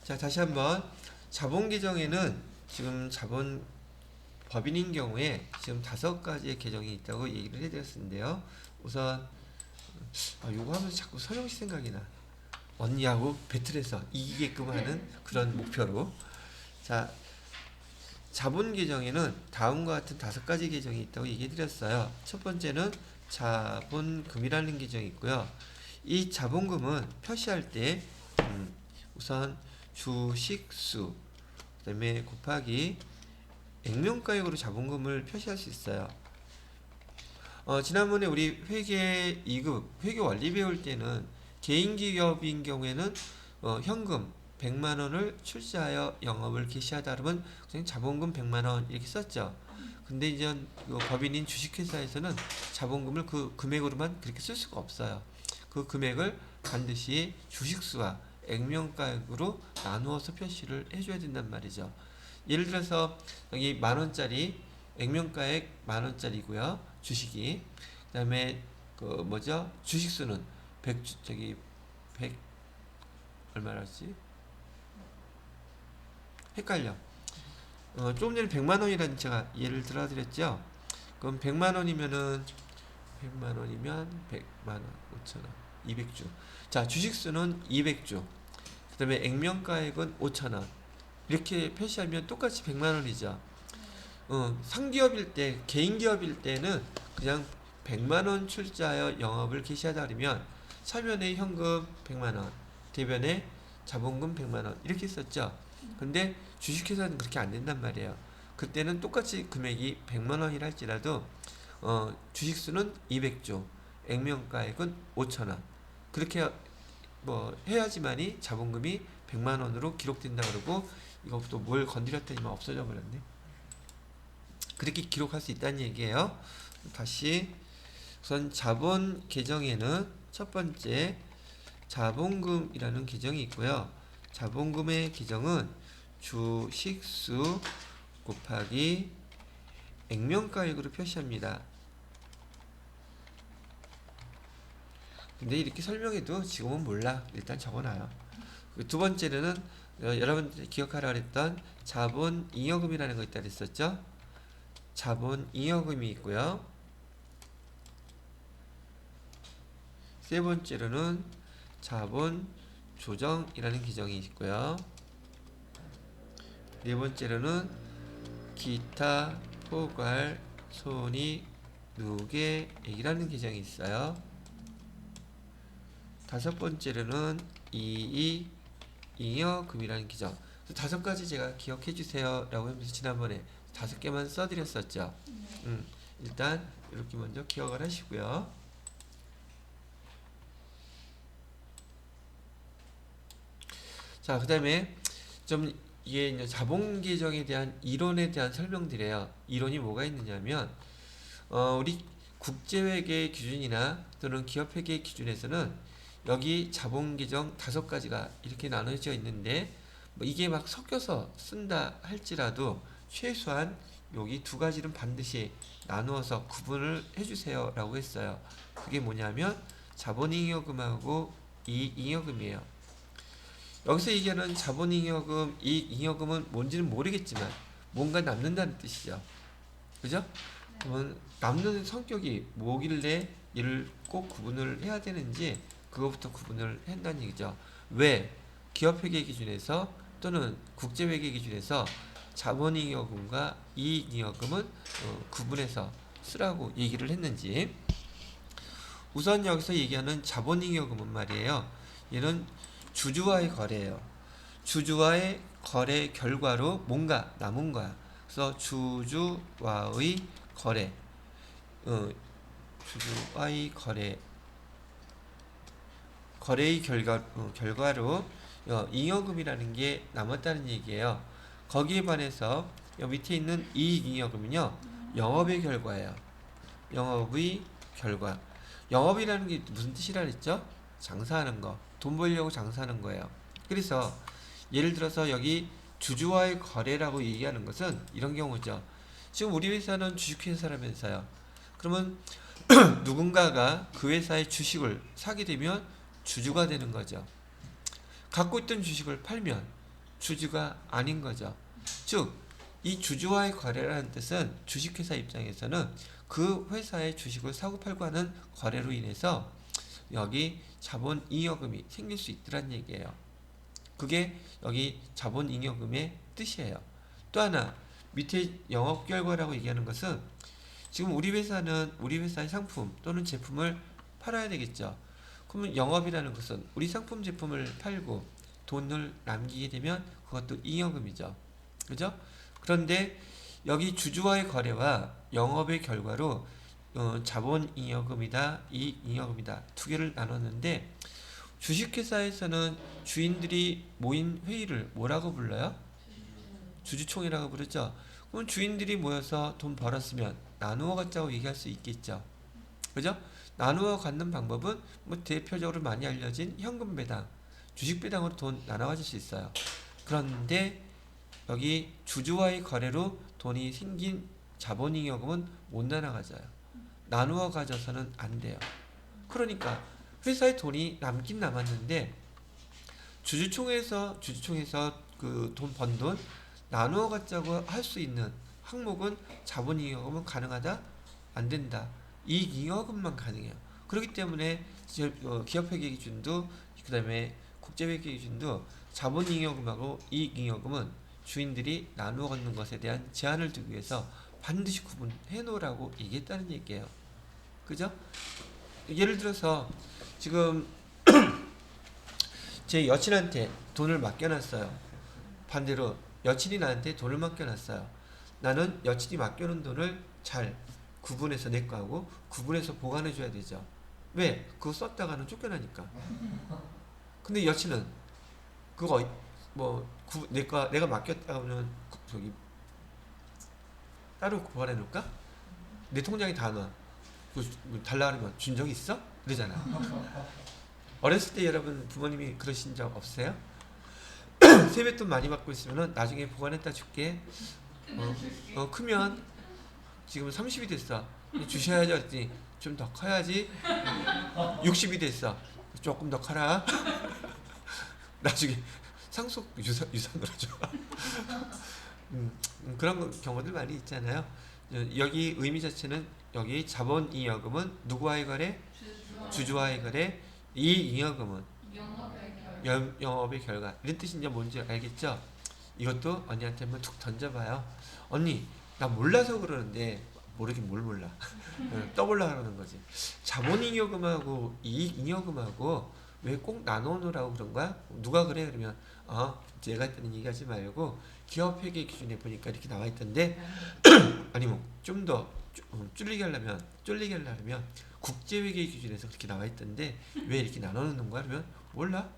자, 다시 한번 자본 계정에는 지금 자본 법인인 경우에 지금 5가지의 계정이 있다고 얘기를 해드렸는데요. 우선 요거 하면서 자꾸 서영씨 생각이 나. 언니하고 배틀해서 이기게끔 하는 그런 목표로. 자, 자본 계정에는 다음과 같은 5가지 계정이 있다고 얘기해드렸어요. 첫 번째는 자본금이라는 계정이 있고요. 이 자본금은 표시할 때 우선 주식수 그다음에 곱하기 액면가액으로 자본금을 표시할 수 있어요. 지난번에 우리 회계 2급 회계 원리 배울 때는 개인기업인 경우에는 현금 100만원을 출자하여 영업을 개시하다 그러면 그냥 자본금 100만원 이렇게 썼죠. 근데 이제 법인인 주식회사에서는 자본금을 그 금액으로만 그렇게 쓸 수가 없어요. 그 금액을 반드시 주식수와 액면가액으로 나누어서 표시를 해줘야 된단 말이죠. 예를 들어서 여기 만원짜리 액면가액 만원짜리고요. 주식이. 그 다음에 주식수는 100 얼마였지? 헷갈려. 조금 전에 100만원이라는 제가 예를 들어 드렸죠. 그럼 100만원이면은 100만원 5천원 200주. 자, 주식수는 200주. 그 다음에 액면가액은 5천원. 이렇게 표시하면 똑같이 100만원이죠. 상기업일 때, 개인기업일 때는 그냥 100만원 출자하여 영업을 개시하다 그러면 서면에 현금 100만원, 대변에 자본금 100만원 이렇게 썼죠. 근데 주식회사는 그렇게 안 된단 말이에요. 그때는 똑같이 금액이 100만원이라 할지라도 주식수는 200주, 액면가액은 5천원 그렇게 해야지만이 자본금이 100만원으로 기록된다 그러고 이것도 뭘 건드렸더니만 없어져 버렸네. 그렇게 기록할 수 있다는 얘기예요. 다시 우선 자본 계정에는 첫 번째 자본금이라는 계정이 있고요. 자본금의 계정은 주식수 곱하기 액면가액으로 표시합니다. 근데 이렇게 설명해도 지금은 몰라. 일단 적어놔요. 두 번째는 여러분들이 기억하라 그랬던 자본잉여금이라는 거 있다 그랬었죠. 자본잉여금이 있고요. 세 번째로는 자본조정이라는 계정이 있고요. 네 번째로는 기타 포괄 손익 누계액이라는 계정이 있어요. 다섯 번째로는 이익잉여금이라는 계정. 5가지 제가 기억해 주세요 라고 하면서 지난번에 5개만 써드렸었죠. 일단 이렇게 먼저 기억을 하시고요. 자, 그 다음에 좀 이게 이제 자본 계정에 대한 이론에 대한 설명드려요. 이론이 뭐가 있느냐면 우리 국제회계 기준이나 또는 기업회계 기준에서는 여기 자본 계정 5가지가 이렇게 나눠져 있는데 이게 막 섞여서 쓴다 할지라도 최소한 여기 2가지는 반드시 나누어서 구분을 해주세요 라고 했어요. 그게 뭐냐면 자본잉여금하고 이익잉여금이에요. 여기서 얘기하는 자본잉여금, 이익잉여금은 뭔지는 모르겠지만 뭔가 남는다는 뜻이죠. 그죠? 그러면 남는 성격이 뭐길래 이를 꼭 구분을 해야 되는지 그거부터 구분을 한다는 얘기죠. 왜 기업회계 기준에서 또는 국제회계 기준에서 자본잉여금과 이익잉여금은 구분해서 쓰라고 얘기를 했는지. 우선 여기서 얘기하는 자본잉여금은 말이에요. 얘는 주주와의 거래예요. 주주와의 거래 결과로 뭔가 남은 거야. 그래서 주주와의 거래, 주주와의 거래의 결과로 잉여금이라는 게 남았다는 얘기예요. 거기에 반해서 여기 밑에 있는 이익잉여금은요, 영업의 결과예요. 영업의 결과. 영업이라는 게 무슨 뜻이라 그랬죠? 장사하는 거. 돈 벌려고 장사하는 거예요. 그래서 예를 들어서 여기 주주와의 거래라고 얘기하는 것은 이런 경우죠. 지금 우리 회사는 주식회사라면서요. 그러면 누군가가 그 회사의 주식을 사게 되면 주주가 되는 거죠. 갖고 있던 주식을 팔면 주주가 아닌 거죠. 즉, 이 주주와의 거래라는 뜻은 주식회사 입장에서는 그 회사의 주식을 사고팔고 하는 거래로 인해서 여기 자본잉여금이 생길 수 있더란 얘기예요. 그게 여기 자본잉여금의 뜻이에요. 또 하나, 밑에 영업결과라고 얘기하는 것은 지금 우리 회사는 우리 회사의 상품 또는 제품을 팔아야 되겠죠. 그러면 영업이라는 것은 우리 상품 제품을 팔고 돈을 남기게 되면 그것도 잉여금이죠. 그죠? 그런데 여기 주주와의 거래와 영업의 결과로 자본잉여금이다, 이익잉여금이다 두 개를 나눴는데 주식회사에서는 주인들이 모인 회의를 뭐라고 불러요? 주주총회라고 부르죠. 그럼 주인들이 모여서 돈 벌었으면 나누어 갖자고 얘기할 수 있겠죠. 그죠? 나누어 갖는 방법은 뭐 대표적으로 많이 알려진 현금 배당, 주식 배당으로 돈 나눠 가질 수 있어요. 그런데 여기 주주와의 거래로 돈이 생긴 자본잉여금은 못 나눠 가져요. 나누어 가져서는 안 돼요. 그러니까 회사에 돈이 남긴 남았는데 주주총회에서 그 돈 번 돈 나누어 갖자고 할 수 있는 항목은 자본잉여금은 가능하다? 안 된다. 이익잉여금만 가능해요. 그렇기 때문에 기업회계 기준도 그 다음에 국제회계 기준도 자본잉여금하고 이익잉여금은 주인들이 나누어 갖는 것에 대한 제한을 두기 위해서 반드시 구분해 놓으라고 얘기했다는 얘기예요. 그죠? 예를 들어서 지금 제 여친한테 돈을 맡겨놨어요. 반대로 여친이 나한테 돈을 맡겨놨어요. 나는 여친이 맡겨놓은 돈을 잘 구분해서 내 거하고 구분해서 보관해줘야 되죠. 왜? 그거 썼다가는 쫓겨나니까. 근데 여친은 그거 내가 맡겼다 하면 저기 따로 보관해놓을까? 내 통장에 다 넣어. 달라 그러면 준 적 있어? 그러잖아. 어렸을 때 여러분 부모님이 그러신 적 없으세요? 세뱃돈 많이 받고 있으면 나중에 보관했다 줄게. 크면 지금 30이 됐어. 주셔야지 했더니 좀 더 커야지. 60이 됐어. 조금 더 커라. 나중에 상속 유산으로 줘. 그런 경우들 많이 있잖아요. 여기 의미 자체는 여기 자본잉여금은 누구와의 거래? 주주와의 거래. 이익잉여금은 영업의 결과. 이런 뜻이 이제 뭔지 알겠죠? 이것도 언니한테 한번 툭 던져봐요. 언니, 나 몰라서 그러는데 모르긴 뭘 몰라. 떠보려고 그러는 거지. 자본잉여금하고 이익잉여금하고 왜 꼭 나눠놓으라고 그런 거야? 누가 그래? 그러면 제가 했다는 얘기하지 말고 기업회계 기준에 보니까 이렇게 나와 있던데 아니면 좀 더 쫄리게 하려면 국제회계 기준에서 그렇게 나와 있던데 왜 이렇게 나눠놓는 거야? 그러면 몰라.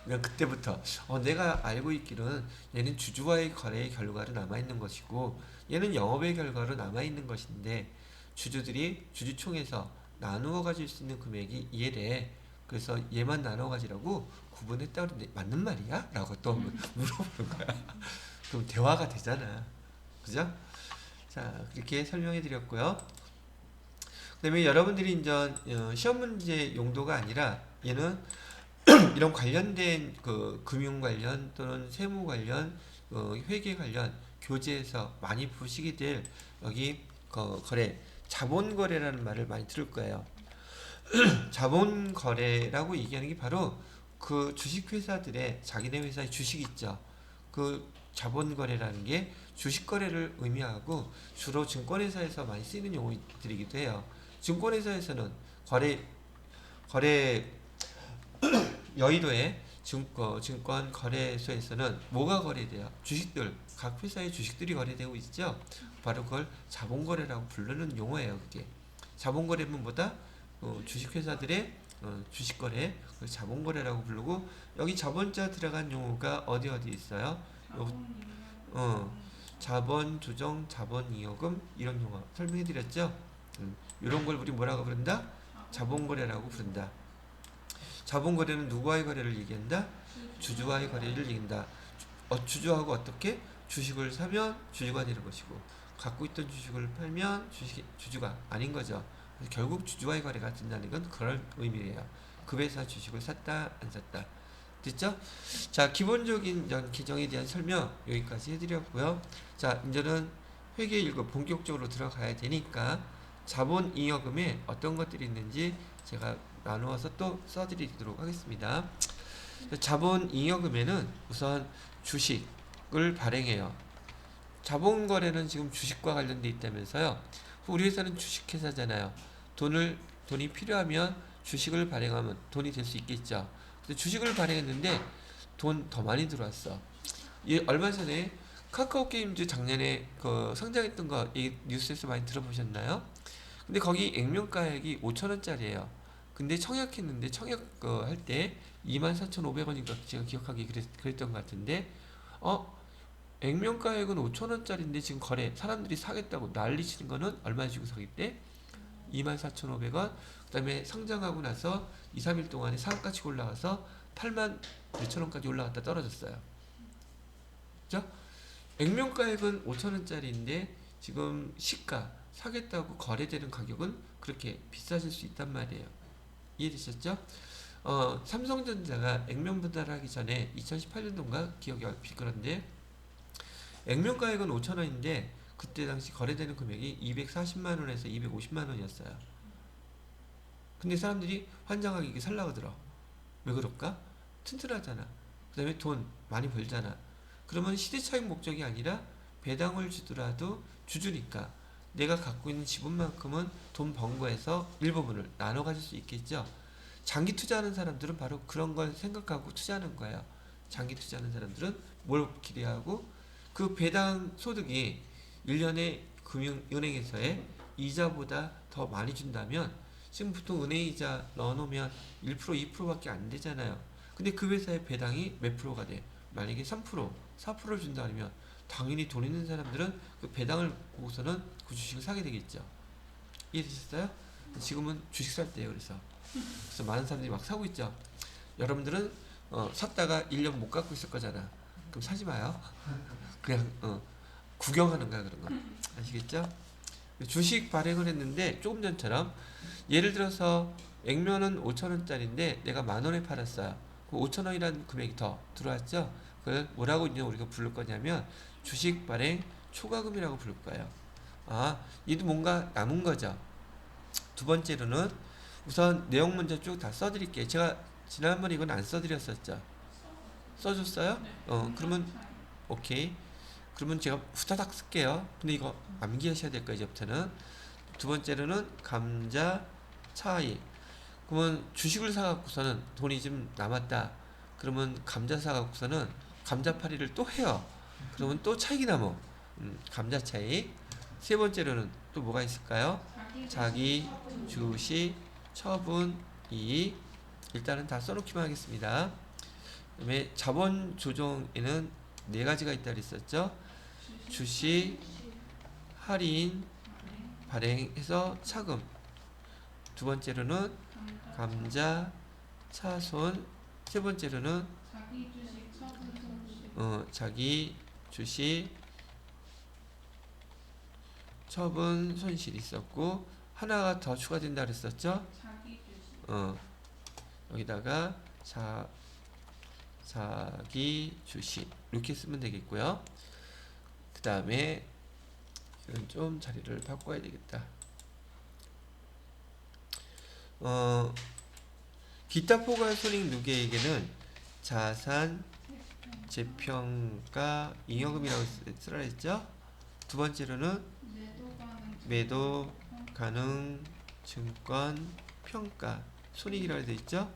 그냥 그때부터 내가 알고 있기로는 얘는 주주와의 거래의 결과로 남아있는 것이고 얘는 영업의 결과로 남아있는 것인데 주주들이 주주총회에서 나누어 가질 수 있는 금액이 얘래. 그래서 얘만 나눠 가지라고 구분했다고 그러는데 맞는 말이야? 라고 또 물어보는 거야. 그럼 대화가 되잖아. 그죠? 자, 그렇게 설명해 드렸고요. 그 다음에 여러분들이 이제 시험 문제 용도가 아니라 얘는 이런 관련된 그 금융 관련 또는 세무 관련 회계 관련 교재에서 많이 보시게 될 여기 거래 자본 거래라는 말을 많이 들을 거예요. 자본 거래라고 얘기하는 게 바로 그 주식 회사들의 자기네 회사의 주식 있죠. 그 자본 거래라는 게 주식 거래를 의미하고 주로 증권회사에서 많이 쓰이는 용어들이기도 해요. 증권회사에서는 거래 여의도의 증권 거래소에서는 뭐가 거래돼요? 주식들, 각 회사의 주식들이 거래되고 있죠. 바로 그걸 자본거래라고 부르는 용어예요. 그게 자본거래는 뭐다? 주식회사들의 주식거래, 자본거래라고 부르고 여기 자본자 들어간 용어가 어디 있어요? 자본 조정, 자본잉여금 이런 용어 설명해드렸죠. 이런 걸 우리 뭐라고 부른다? 자본거래라고 부른다. 자본거래는 누구와의 거래를 얘기한다? 주주와의 거래를 얘기한다. 주주하고 어떻게? 주식을 사면 주주가 되는 것이고 갖고 있던 주식을 팔면 주주가 아닌 거죠. 그래서 결국 주주와의 거래가 된다는 건 그런 의미예요. 그 회사 주식을 샀다 안 샀다. 됐죠? 자, 기본적인 이런 계정에 대한 설명 여기까지 해드렸고요. 자, 이제는 회계 1급 본격적으로 들어가야 되니까 자본잉여금에 어떤 것들이 있는지 제가 나누어서 또 써드리도록 하겠습니다. 자본잉여금에는 우선 주식을 발행해요. 자본거래는 지금 주식과 관련돼 있다면서요. 우리 회사는 주식회사잖아요. 돈이 필요하면 주식을 발행하면 돈이 될 수 있겠죠. 근데 주식을 발행했는데 돈 더 많이 들어왔어. 얼마 전에 카카오 게임즈 작년에 그 상장했던 거 뉴스에서 많이 들어보셨나요? 근데 거기 액면가액이 5,000원짜리예요. 근데 청약했는데 청약 할 때 24,500원인가 제가 기억하기 그랬던 것 같은데 액면가액은 5,000원짜리인데 지금 사람들이 사겠다고 난리치는 거는 얼마 주고 사겠대? 24,500원. 그 다음에 상장하고 나서 2, 3일 동안에 상가치가 올라가서 8만 몇천 원까지 올라갔다 떨어졌어요. 그죠? 액면가액은 5,000원짜리인데 지금 시가 사겠다고 거래되는 가격은 그렇게 비싸질 수 있단 말이에요. 이해되셨죠? 삼성전자가 액면 분할하기 전에 2018년도인가 기억이 얼핏 그런데 액면가액은 5,000원인데 그때 당시 거래되는 금액이 240만원에서 250만원이었어요. 근데 사람들이 환장하게 이게 살라고 들어. 왜 그럴까? 튼튼하잖아. 그 다음에 돈 많이 벌잖아. 그러면 시대차익 목적이 아니라 배당을 주더라도 주주니까 내가 갖고 있는 지분만큼은 돈 번 거에서 일부분을 나눠 가질 수 있겠죠. 장기 투자하는 사람들은 바로 그런 걸 생각하고 투자하는 거예요. 장기 투자하는 사람들은 뭘 기대하고 그 배당 소득이 1년에 은행에서의 이자보다 더 많이 준다면 지금 보통 은행 이자 넣어놓으면 1% 2%밖에 안 되잖아요. 근데 그 회사의 배당이 몇 프로가 돼? 만약에 3% 4%를 준다 그러면 당연히 돈 있는 사람들은 그 배당을 보고서는 그 주식을 사게 되겠죠. 이해되셨어요? 지금은 주식 살 때예요. 그래서 많은 사람들이 막 사고 있죠. 여러분들은 샀다가 1년 못 갖고 있을 거잖아. 그럼 사지 마요. 그냥 구경하는 거야. 그런 거 아시겠죠? 주식 발행을 했는데 조금 전처럼 예를 들어서 액면은 5,000원짜리인데 내가 10,000원에 팔았어요. 그 5,000원이라는 금액이 더 들어왔죠. 그걸 뭐라고 이제 우리가 부를 거냐면 주식 발행 초과금이라고 부를 거예요. 얘도 뭔가 남은 거죠. 두 번째로는 우선 내용 먼저 쭉 다 써드릴게요. 제가 지난번에 이건 안 써드렸었죠. 써줬어요? 그러면 오케이. 그러면 제가 후다닥 쓸게요. 근데 이거 암기하셔야 될 거예요. 이제부터는. 두 번째로는 감자 차익. 그러면 주식을 사갖고서는 돈이 좀 남았다. 그러면 감자 사갖고서는 감자파리를 또 해요. 그러면 또 차익이 남어. 감자 차익. 세 번째로는 또 뭐가 있을까요? 자기 주식 처분 이익. 일단은 다 써놓기만 하겠습니다. 그 다음에 자본 조정에는 네 가지가 있다 그랬었죠. 주식, 할인, 발행해서 차금. 두 번째로는 감자, 차손. 세 번째로는 자기 주식 처분 손실 있었고 하나가 더 추가된다 그랬었죠. 여기다가 자기 주식 이렇게 쓰면 되겠고요. 그 다음에 이건 좀 자리를 바꿔야 되겠다. 기타 포괄 손익 누계에게는 자산 재평가 잉여금이라고 쓰라 했죠. 두 번째로는 매도 가능 증권 평가 손익이라고 되어 있죠.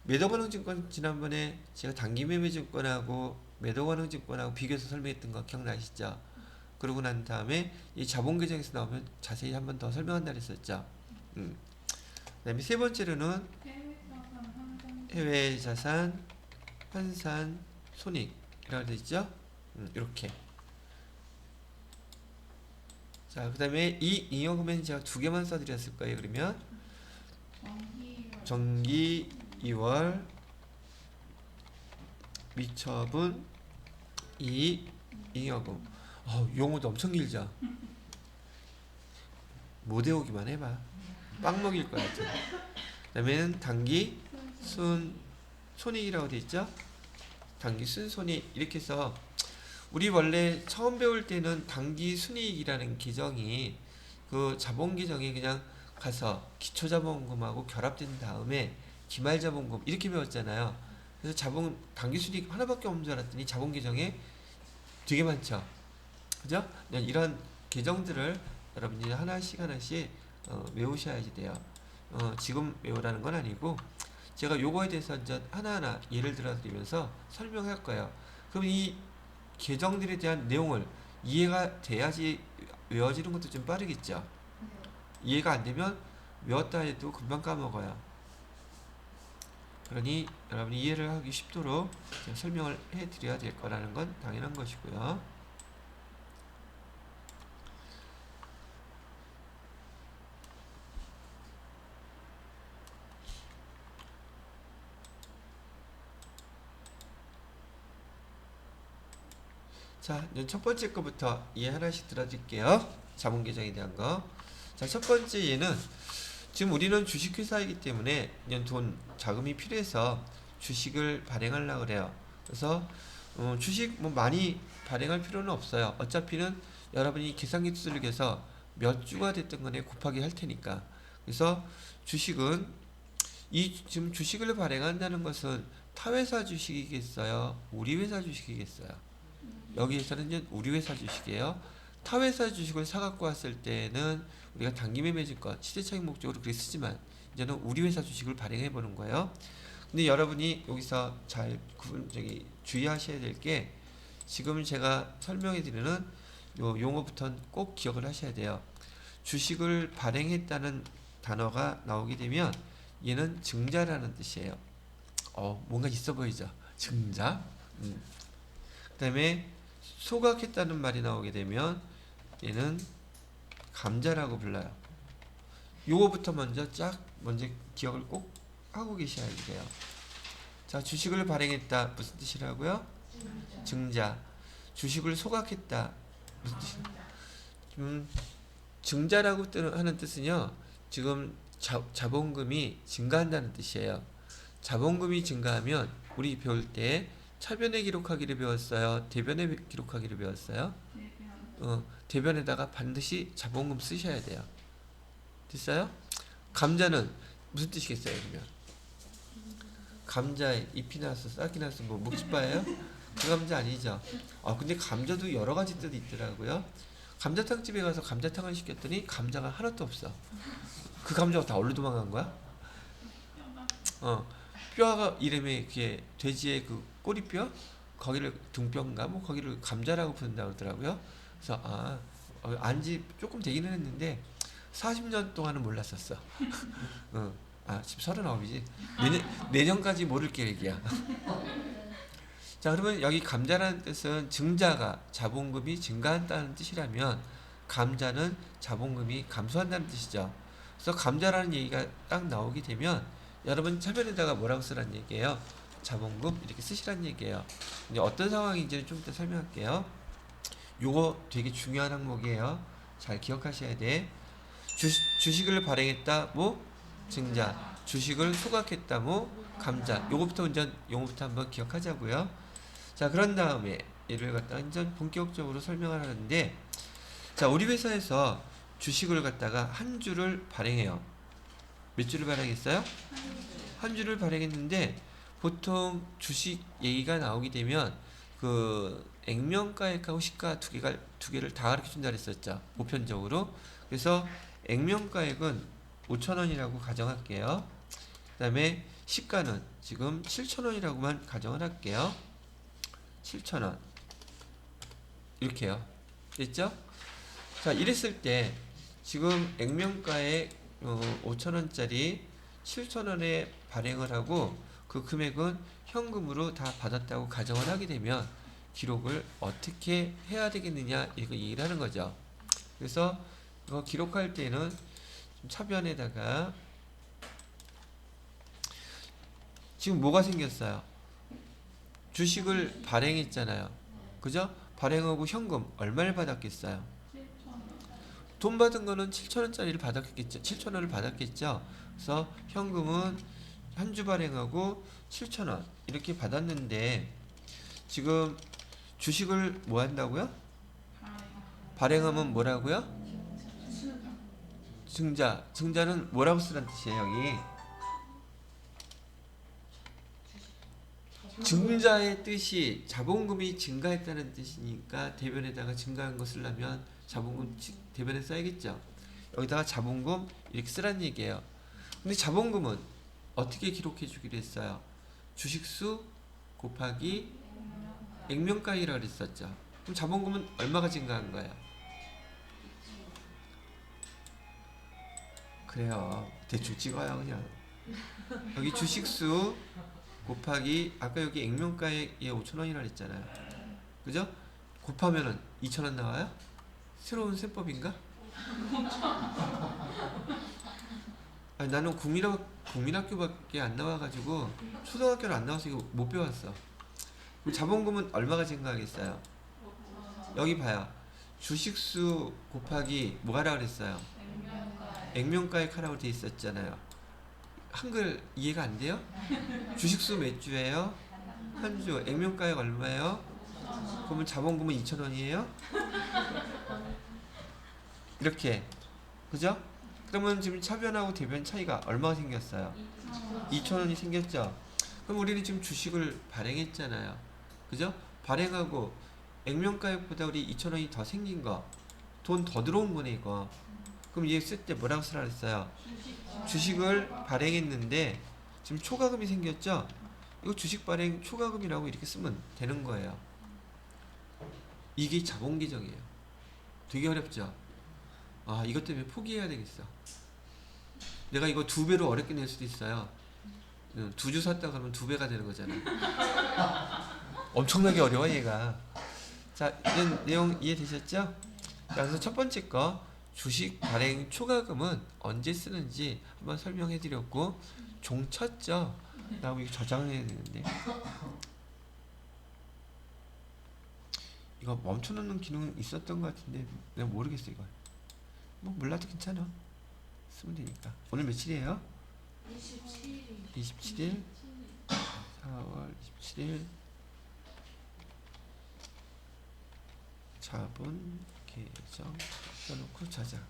매도 가능 증권 지난번에 제가 단기 매매 증권하고 매도 가능 증권하고 비교해서 설명했던 거 기억나시죠? 그러고 난 다음에 이 자본 계정에서 나오면 자세히 한 번 더 설명한다 그랬었죠. 그 다음에 세 번째로는 해외 자산 환산 손익이라고 되어 있죠. 이렇게. 자, 그 다음에 이 잉여금에는 제가 두 개만 써드렸을 거예요. 그러면 정기 2월 미처분 이익 잉여금. 용어도 엄청 길죠. 못 외우기만 해봐. 빵 먹일 거야. 그 다음에는 단기 손익이라고 되어 있죠. 당기 순손익 이렇게 해서 우리 원래 처음 배울 때는 당기 순이익이라는 계정이 그 자본 계정에 그냥 가서 기초자본금하고 결합된 다음에 기말자본금 이렇게 배웠잖아요. 그래서 자본 당기 순이익 하나밖에 없는 줄 알았더니 자본 계정에 되게 많죠. 그죠? 이런 계정들을 여러분이 하나씩 외우셔야지 돼요. 지금 외우라는 건 아니고 제가 요거에 대해서 이제 하나하나 예를 들어 드리면서 설명할 거예요. 그럼 이 계정들에 대한 내용을 이해가 돼야지 외워지는 것도 좀 빠르겠죠. 이해가 안 되면 외웠다 해도 금방 까먹어요. 그러니 여러분이 이해를 하기 쉽도록 제가 설명을 해드려야 될 거라는 건 당연한 것이고요. 자, 첫 번째 거부터 이해 하나씩 들어줄게요. 자본 계정에 대한 거. 자, 첫 번째 얘는 지금 우리는 주식회사이기 때문에 돈 자금이 필요해서 주식을 발행하려고 그래요. 그래서 주식 뭐 많이 발행할 필요는 없어요. 어차피는 여러분이 계산기 두들겨서 몇 주가 됐든 간에 곱하기 할 테니까. 그래서 주식은 지금 주식을 발행한다는 것은 타회사 주식이겠어요? 우리 회사 주식이겠어요? 여기에서는 이제 우리 회사 주식이에요. 타회사 주식을 사갖고 왔을 때는 우리가 단기매매증권 시세차익 목적으로 그렇게 쓰지만 이제는 우리 회사 주식을 발행해 보는 거예요. 근데 여러분이 여기서 잘 주의하셔야 될 게 지금 제가 설명해 드리는 요 용어부터 꼭 기억을 하셔야 돼요. 주식을 발행했다는 단어가 나오게 되면 얘는 증자라는 뜻이에요. 뭔가 있어 보이죠? 증자. 그 다음에 소각했다는 말이 나오게 되면 얘는 감자라고 불러요. 요거부터 먼저 기억을 꼭 하고 계셔야 돼요. 자, 주식을 발행했다 무슨 뜻이라고요? 증자. 주식을 소각했다 무슨 뜻이요? 증자라고 하는 뜻은요, 지금 자본금이 증가한다는 뜻이에요. 자본금이 증가하면 우리 배울 때 차변에 기록하기를 배웠어요? 대변에 기록하기를 배웠어요? 대변에다가 반드시 자본금 쓰셔야 돼요. 됐어요? 감자는 무슨 뜻이겠어요, 그러면? 감자에 잎이 나서 싹이 나서 뭐 묵지바예요? 그 감자 아니죠? 근데 감자도 여러 가지 뜻이 있더라고요. 감자탕집에 가서 감자탕을 시켰더니 감자가 하나도 없어. 그 감자가 다 어디로 도망간 거야? 뼈가 이름이 그게 돼지의 그 꼬리뼈? 거기를 등뼈인가? 뭐 거기를 감자라고 부른다고 그러더라고요. 그래서 안지 조금 되기는 했는데 40년 동안은 몰랐었어. 지금 39이지. 내년까지 모를 계획이야. 자, 그러면 여기 감자라는 뜻은 증자가 자본금이 증가한다는 뜻이라면 감자는 자본금이 감소한다는 뜻이죠. 그래서 감자라는 얘기가 딱 나오게 되면 여러분 차변에다가 뭐라고 쓰라는 얘기예요? 자본금 이렇게 쓰시라는 얘기예요. 이제 어떤 상황인지는 좀 이따 설명할게요. 요거 되게 중요한 항목이에요. 잘 기억하셔야 돼. 주식을 발행했다 뭐 증자, 주식을 소각했다 뭐 감자. 요거부터 한번 기억하자고요. 자, 그런 다음에 얘를 갖다가 이제 본격적으로 설명을 하는데, 자, 우리 회사에서 주식을 갖다가 한 주를 발행해요. 몇 주를 발행했어요? 한 주를 발행했는데 보통 주식 얘기가 나오게 되면 그 액면가액하고 시가 두 개를 다 가르쳐 준다 그랬었죠. 보편적으로. 그래서 액면가액은 5,000원이라고 가정할게요. 그 다음에 시가는 지금 7,000원이라고만 가정을 할게요. 7,000원 이렇게요. 됐죠? 자, 이랬을 때 지금 액면가액 5,000원짜리 7,000원에 발행을 하고 그 금액은 현금으로 다 받았다고 가정을 하게 되면 기록을 어떻게 해야 되겠느냐 이거 얘기를 하는 거죠. 그래서 이거 기록할 때는 차변에다가 지금 뭐가 생겼어요? 주식을 발행했잖아요. 그죠? 발행하고 현금 얼마를 받았겠어요? 돈 받은 거는 7,000원짜리를 받았겠죠. 7,000원을 받았겠죠. 그래서 현금은 한 주 발행하고 7,000원 이렇게 받았는데 지금 주식을 뭐 한다고요? 발행하면 뭐라고요? 증자. 증자는 뭐라고 쓰란 뜻이에요, 여기? 증자의 뜻이 자본금이 증가했다는 뜻이니까 대변에다가 증가한 거 쓰려면 자본금 대변에 써야겠죠. 여기다가 자본금 이렇게 쓰란 얘기예요. 근데 자본금은 어떻게 기록해 주기로 했어요? 주식수 곱하기 액면가액이라고 그랬었죠. 그럼 자본금은 얼마가 증가한 거예요? 그래요. 대충 찍어요 그냥. 여기 주식수 곱하기 아까 여기 액면가액 5,000원이라 그랬잖아요. 그죠? 곱하면은 2,000원 나와요? 새로운 세법인가? 아니, 나는 국민학교밖에 안 나와가지고 초등학교를 안 나와서 이거 못 배웠어. 그럼 자본금은 얼마가 증가하겠어요? 여기 봐요. 주식수 곱하기 뭐하라 그랬어요? 액면가액 하라고 돼 있었잖아요. 한글 이해가 안 돼요? 주식수 몇 주예요? 한 주. 액면가액 얼마예요? 그러면 자본금은 2,000원이에요? 이렇게. 그죠? 그러면 지금 차변하고 대변 차이가 얼마가 생겼어요? 2,000원이 생겼죠? 그럼 우리는 지금 주식을 발행했잖아요. 그죠? 발행하고 액면가액보다 우리 2,000원이 더 생긴 거. 돈 더 들어온 거네, 이거. 그럼 얘 쓸 때 뭐라고 쓰라 그랬어요? 주식을 발행했는데 지금 초과금이 생겼죠? 이거 주식 발행 초과금이라고 이렇게 쓰면 되는 거예요. 이게 자본계정이에요. 되게 어렵죠? 아, 이것 때문에 포기해야 되겠어. 내가 이거 2배로 어렵게 낼 수도 있어요. 2주 샀다 그러면 2배가 되는 거잖아. 엄청나게 어려워 얘가. 자, 이런 내용 이해되셨죠? 자, 그래서 첫 번째 거 주식 발행 초과금은 언제 쓰는지 한번 설명해 드렸고, 종쳤죠? 라고 이거 저장해야 되는데 이거 멈춰놓는 기능 있었던 것 같은데 내가 모르겠어. 이거 뭐 몰라도 괜찮아. 쓰면 되니까. 오늘 며칠이에요? 27일 4월 27일 자본 계정 써놓고 저장.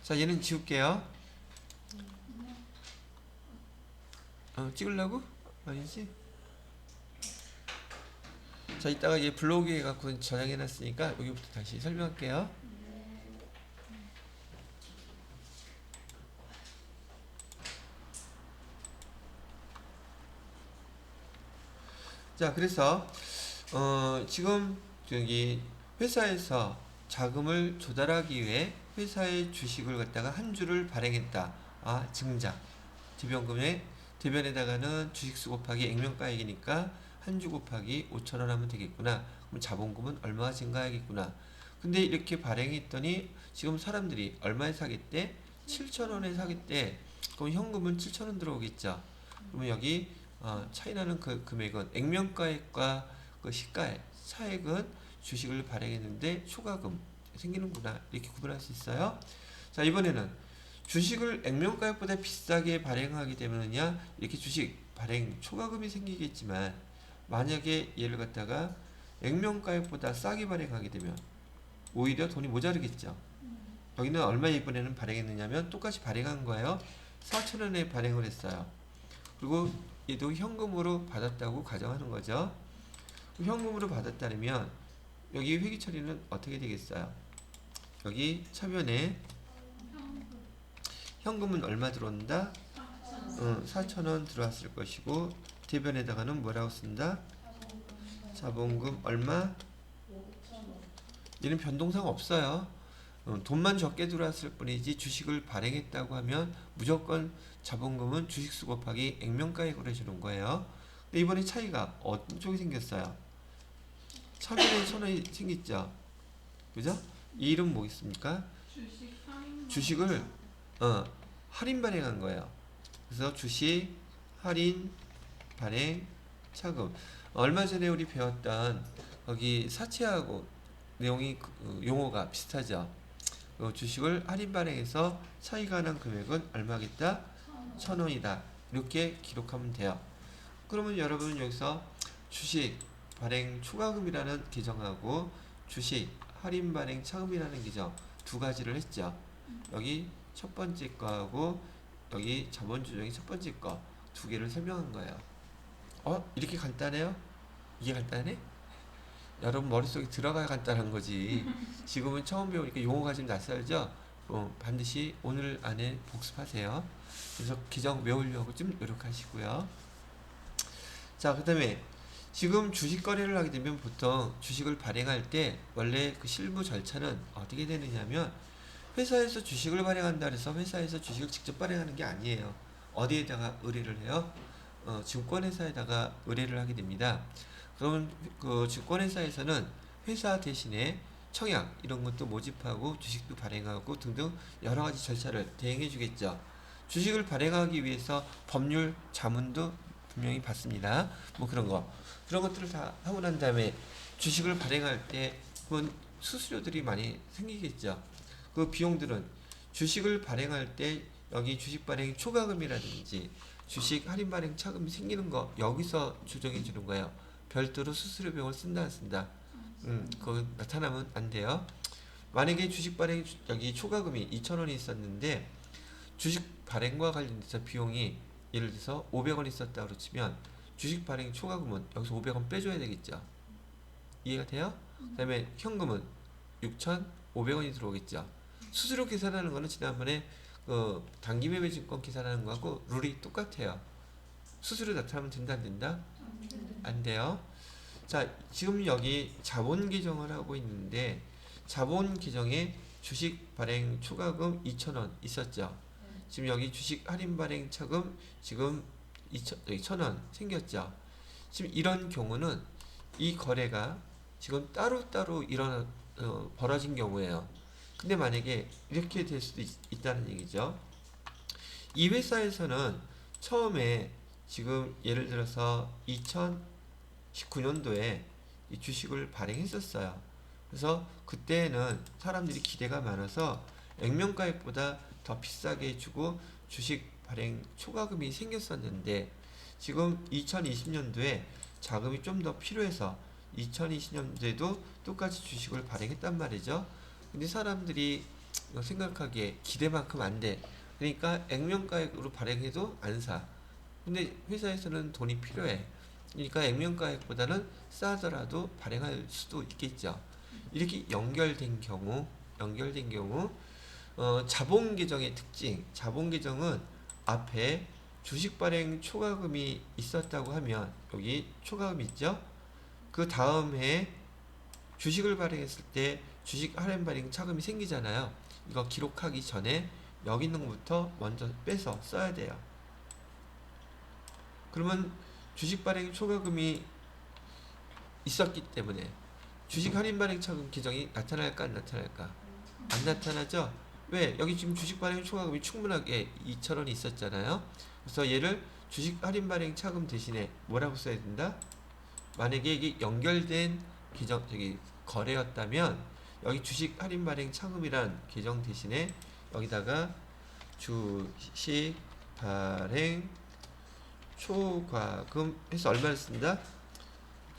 자, 얘는 지울게요. 찍으려고? 아니지? 자, 이따가 얘 블로그에 갖고 저장해놨으니까 여기부터 다시 설명할게요. 자, 그래서 지금 여기 회사에서 자금을 조달하기 위해 회사의 주식을 갖다가 한 주를 발행했다. 아, 증자. 대변에다가는 주식수 곱하기 액면가액이니까 한 주 곱하기 5,000원 하면 되겠구나. 그럼 자본금은 얼마가 증가하겠구나. 근데 이렇게 발행했더니 지금 사람들이 얼마에 사겠대? 7,000원에 사겠대. 그럼 현금은 7,000원 들어오겠죠. 그러면 여기 차이나는 그 금액은 액면가액과 그 시가액 차액은 주식을 발행했는데 초과금 생기는구나. 이렇게 구분할 수 있어요. 자, 이번에는 주식을 액면가액보다 비싸게 발행하게 되면은야 이렇게 주식 발행 초과금이 생기겠지만, 만약에 얘를 갖다가 액면가액보다 싸게 발행하게 되면 오히려 돈이 모자르겠죠. 여기는 얼마 이번에는 발행했느냐면 똑같이 발행한 거예요. 4,000원에 발행을 했어요. 그리고 얘도 현금으로 받았다고 가정하는 거죠. 현금으로 받았다면 여기 회계 처리는 어떻게 되겠어요? 여기 차변에 현금은 얼마 들어온다? 4,000원 들어왔을 것이고, 대변에다가는 뭐라고 쓴다? 자본금 얼마? 얘는 변동사가 없어요. 돈만 적게 들어왔을 뿐이지 주식을 발행했다고 하면 무조건 자본금은 주식수 곱하기 액면가액으로 해주는 거예요. 근데 이번에 차이가 어느 쪽이 생겼어요? 차변에 1,000원이 생겼죠? 그죠? 이 이름 뭐겠습니까? 주식을 할인 발행한 거예요. 그래서 주식 할인 발행 차금. 얼마 전에 우리 배웠던 거기 사채하고 내용이 용어가 비슷하죠. 주식을 할인 발행해서 차이가 난 금액은 얼마겠다? 1,000원이다. 이렇게 기록하면 돼요. 그러면 여러분 여기서 주식 발행 초과금이라는 계정하고 주식 할인 발행 차금이라는 계정 두 가지를 했죠. 여기 첫 번째 거하고 여기 자본 조정이 첫 번째 거 두 개를 설명한 거예요. 이렇게 간단해요? 이게 간단해? 여러분 머릿속에 들어가야 간단한 거지. 지금은 처음 배우니까 용어가 좀 낯설죠? 반드시 오늘 안에 복습하세요. 그래서 기정 외우려고 좀 노력하시고요. 자, 그 다음에 지금 주식 거래를 하게 되면 보통 주식을 발행할 때 원래 그 실무 절차는 어떻게 되느냐면 회사에서 주식을 발행한다 그래서 회사에서 주식을 직접 발행하는 게 아니에요. 어디에다가 의뢰를 해요? 증권회사에다가 의뢰를 하게 됩니다. 그러면 그 증권회사에서는 회사 대신에 청약 이런 것도 모집하고 주식도 발행하고 등등 여러 가지 절차를 대행해 주겠죠. 주식을 발행하기 위해서 법률 자문도 분명히 받습니다. 뭐 그런 것들을 다 하고 난 다음에 주식을 발행할 때 수수료들이 많이 생기겠죠. 그 비용들은 주식을 발행할 때 여기 주식 발행 초과금이라든지 주식 할인 발행 차금이 생기는 거 여기서 조정해 주는 거예요. 별도로 수수료 비용을 쓴다 안 쓴다. 그거 나타나면 안 돼요. 만약에 주식 발행 여기 초과금이 2,000원이 있었는데 주식 발행과 관련돼서 비용이 예를 들어서 500원 있었다고 치면 주식 발행 초과금은 여기서 500원 빼줘야 되겠죠. 이해가 돼요? 그 다음에 현금은 6,500원이 들어오겠죠. 수수료 계산하는 거는 지난번에 단기매매증권 계산하는 거하고 룰이 똑같아요. 수수료 나타나면 된다 안 된다? 안 돼요. 자, 지금 여기 자본 계정을 하고 있는데 자본 계정에 주식 발행 초과금 2,000원 있었죠. 지금 여기 주식 할인 발행 차금 지금 1,000원 생겼죠. 지금 이런 경우는 이 거래가 지금 따로따로 벌어진 경우예요. 근데 만약에 이렇게 될 수도 있다는 얘기죠. 이 회사에서는 처음에 지금 예를 들어서 2019년도에 이 주식을 발행했었어요. 그래서 그때는 사람들이 기대가 많아서 액면가액보다 더 비싸게 주고 주식 발행 초과금이 생겼었는데 지금 2020년도에 자금이 좀 더 필요해서 2020년도에도 똑같이 주식을 발행했단 말이죠. 근데 사람들이 생각하기에 기대만큼 안 돼. 그러니까 액면가액으로 발행해도 안 사. 근데 회사에서는 돈이 필요해. 그러니까 액면가액보다는 싸더라도 발행할 수도 있겠죠. 이렇게 연결된 경우 자본 계정의 특징. 자본 계정은 앞에 주식 발행 초과금이 있었다고 하면 여기 초과금 있죠? 그 다음에 주식을 발행했을 때 주식 할인 발행 차금이 생기잖아요. 이거 기록하기 전에 여기 있는 것부터 먼저 빼서 써야 돼요. 그러면 주식 발행 초과금이 있었기 때문에 주식 할인 발행 차금 계정이 나타날까 안 나타날까? 안 나타나죠? 왜? 여기 지금 주식 발행 초과금이 충분하게 2,000원이 있었잖아요. 그래서 얘를 주식 할인 발행 차금 대신에 뭐라고 써야 된다? 만약에 이게 연결된 계정 거래였다면 여기 주식 할인 발행 차금이란 계정 대신에 여기다가 주식 발행 초과금 해서 얼마를 쓴다?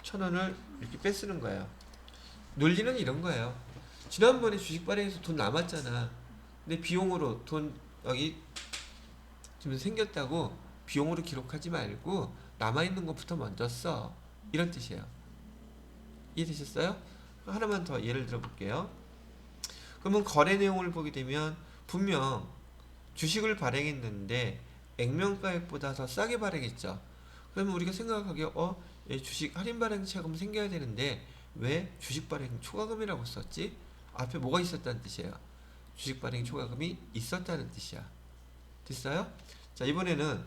1,000원을 이렇게 빼쓰는 거예요. 논리는 이런 거예요. 지난번에 주식 발행해서 돈 남았잖아. 근데 비용으로 돈 여기 지금 생겼다고 비용으로 기록하지 말고 남아있는 것부터 먼저 써. 이런 뜻이에요. 이해되셨어요? 하나만 더 예를 들어 볼게요. 그러면 거래 내용을 보게 되면 분명 주식을 발행했는데 액면가액보다 더 싸게 발행했죠. 그러면 우리가 생각하기에 주식 할인 발행 차금 생겨야 되는데 왜 주식 발행 초과금이라고 썼지? 앞에 뭐가 있었다는 뜻이에요. 주식 발행 초과금이 있었다는 뜻이야. 됐어요? 자, 이번에는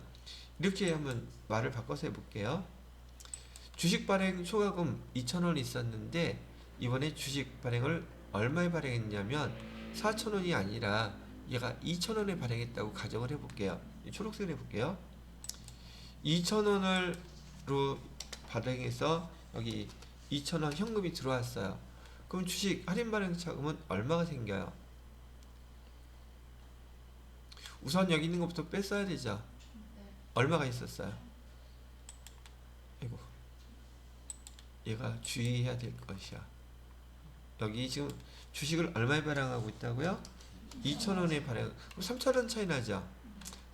이렇게 한번 말을 바꿔서 해볼게요. 주식 발행 초과금 2,000원 있었는데 이번에 주식 발행을 얼마에 발행했냐면 4,000원이 아니라 얘가 2,000원에 발행했다고 가정을 해볼게요. 초록색을 해볼게요. 2,000원으로 발행해서 여기 2,000원 현금이 들어왔어요. 그럼 주식 할인 발행 차금은 얼마가 생겨요? 우선 여기 있는 것부터 뺐어야 되죠. 얼마가 있었어요? 얘가 주의해야 될 것이야. 여기 지금 주식을 얼마에 발행하고 있다고요? 2,000원에 발행. 3,000원 차이 나죠?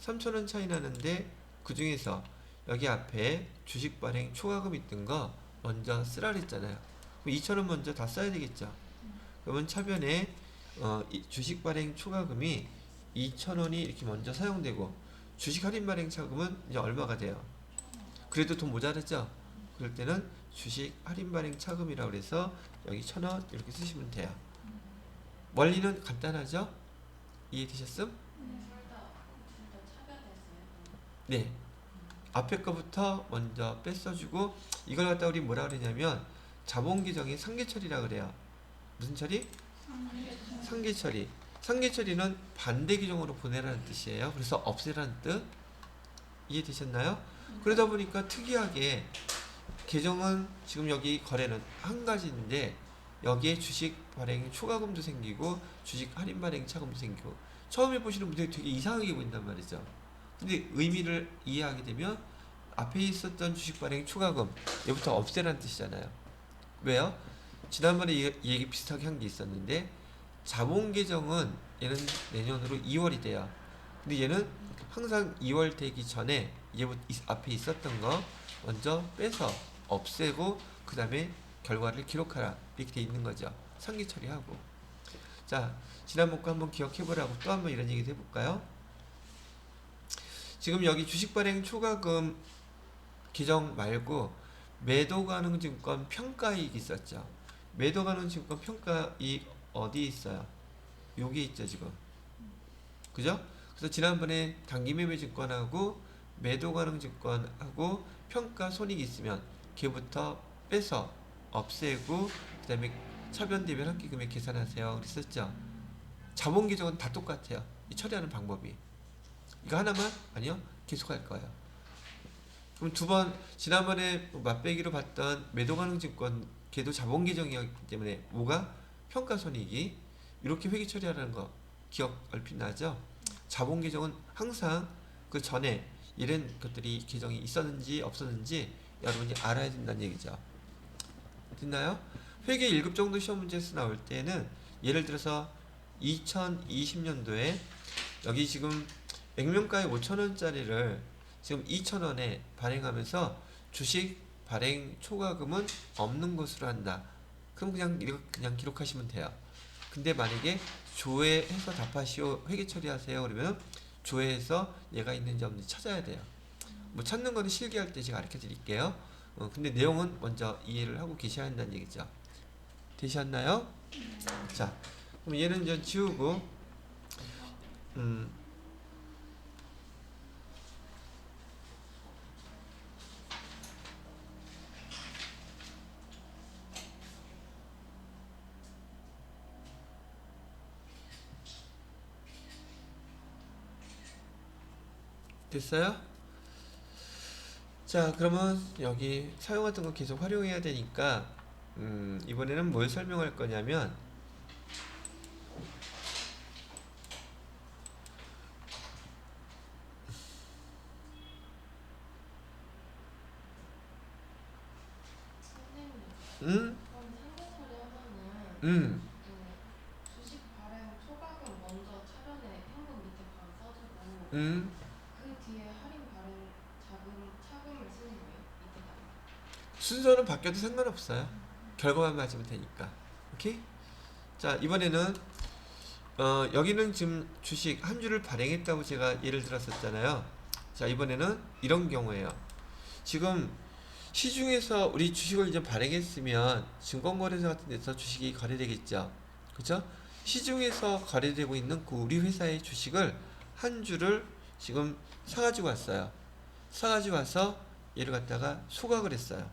3,000원 차이 나는데 그 중에서 여기 앞에 주식 발행 초과금 있던 거 먼저 쓰라 그랬잖아요. 그럼 2,000원 먼저 다 써야 되겠죠? 그러면 차변에 이 주식 발행 초과금이 2,000원이 이렇게 먼저 사용되고 주식 할인 발행 차금은 이제 얼마가 돼요? 그래도 돈 모자르죠? 그럴 때는 주식 할인 발행 차금이라고 해서 여기 1,000원 이렇게 쓰시면 돼요. 원리는 간단하죠? 이해되셨음? 네. 앞에 거부터 먼저 뺐어주고 이걸 갖다 우리 뭐라 그러냐면 자본규정의 상계처리라 그래요. 무슨 처리? 상계처리. 상계처리는 반대 규정으로 보내라는 뜻이에요. 그래서 없애라는 뜻. 이해되셨나요? 그러다 보니까 특이하게 계정은 지금 여기 거래는 한 가지인데 여기에 주식 발행 초과금도 생기고 주식 할인 발행 차금도 생기고 처음에 보시는 분들이 되게 이상하게 보인단 말이죠. 근데 의미를 이해하게 되면 앞에 있었던 주식 발행 초과금 얘부터 없애라는 뜻이잖아요. 왜요? 지난번에 이 얘기 비슷하게 한 게 있었는데 자본 계정은 얘는 내년으로 2월이 돼요. 근데 얘는 항상 2월 되기 전에 얘부터 앞에 있었던 거 먼저 빼서 없애고 그 다음에 결과를 기록하라 이렇게 돼 있는 거죠. 상기 처리하고. 자, 지난번 거 한번 기억해보라고 또 한번 이런 얘기 해볼까요? 지금 여기 주식 발행 초과금 규정 말고 매도 가능 증권 평가이익 있었죠. 매도 가능 증권 평가이익 어디 있어요? 여기 있죠 지금. 그죠? 그래서 지난번에 단기 매매 증권하고 매도 가능 증권하고 평가 손익이 있으면 걔부터 빼서 없애고 그 다음에 차변 대변 합계 금액 계산하세요 그랬었죠. 자본 규정은 다 똑같아요. 이 처리하는 방법이. 이거 하나만? 아니요. 계속 할 거예요. 그럼 두 번 지난번에 맛배기로 봤던 매도 가능 증권 걔도 자본 규정이었기 때문에 뭐가? 평가 손익이 이렇게 회계 처리하라는 거 기억 얼핏 나죠? 자본 규정은 항상 그 전에 이런 것들이 규정이 있었는지 없었는지 여러분이 알아야 된다는 얘기죠. 됐나요? 회계 1급 정도 시험 문제에서 나올 때는 예를 들어서 2020년도에 여기 지금 액면가에 5,000원짜리를 지금 2,000원에 발행하면서 주식 발행 초과금은 없는 것으로 한다. 그럼 그냥 이거 그냥 기록하시면 돼요. 근데 만약에 조회해서 답하시오 회계 처리하세요 그러면 조회해서 얘가 있는지 없는지 찾아야 돼요. 뭐 찾는 거는 실기할 때 제가 가르쳐 드릴게요. 근데 내용은 먼저 이해를 하고 계셔야 한다는 얘기죠. 되셨나요? 자, 그럼 얘는 이제 지우고 됐어요? 자, 그러면 여기 사용하던 거 계속 활용해야 되니까 이번에는 뭘 설명할 거냐면 음? 그럼 상계처리 하면은 음. 그 주식 발행 초과금 먼저 차변에 현금 밑에 바로 써주고 음. 그 뒤에 할인 발행 차금을 쓰는 거예요? 이때까지? 순서는 바뀌어도 상관없어요. 결과만 맞으면 되니까. 오케이? 자, 이번에는 여기는 지금 주식 한 주를 발행했다고 제가 예를 들었었잖아요. 자, 이번에는 이런 경우예요. 지금 시중에서 우리 주식을 이제 발행했으면 증권거래소 같은 데서 주식이 거래되겠죠. 그죠? 시중에서 거래되고 있는 그 우리 회사의 주식을 한 주를 지금 사가지고 왔어요. 사가지고 와서 얘를 갖다가 소각을 했어요.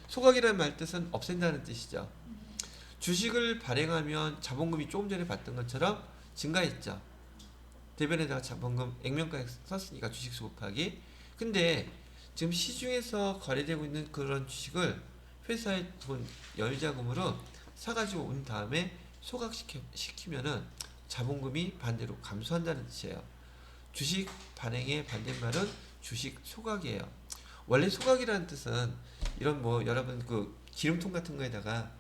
소각이라는 말 뜻은 없앤다는 뜻이죠. 주식을 발행하면 자본금이 조금 전에 봤던 것처럼 증가했죠. 대변에다가 자본금 액면가액 썼으니까 주식수 곱하기. 근데 지금 시중에서 거래되고 있는 그런 주식을 회사의 돈 열자금으로 사가지고 온 다음에 소각시키면은 자본금이 반대로 감소한다는 뜻이에요. 주식 발행의 반대말은 주식 소각이에요. 원래 소각이라는 뜻은 이런 뭐 여러분 그 기름통 같은 거에다가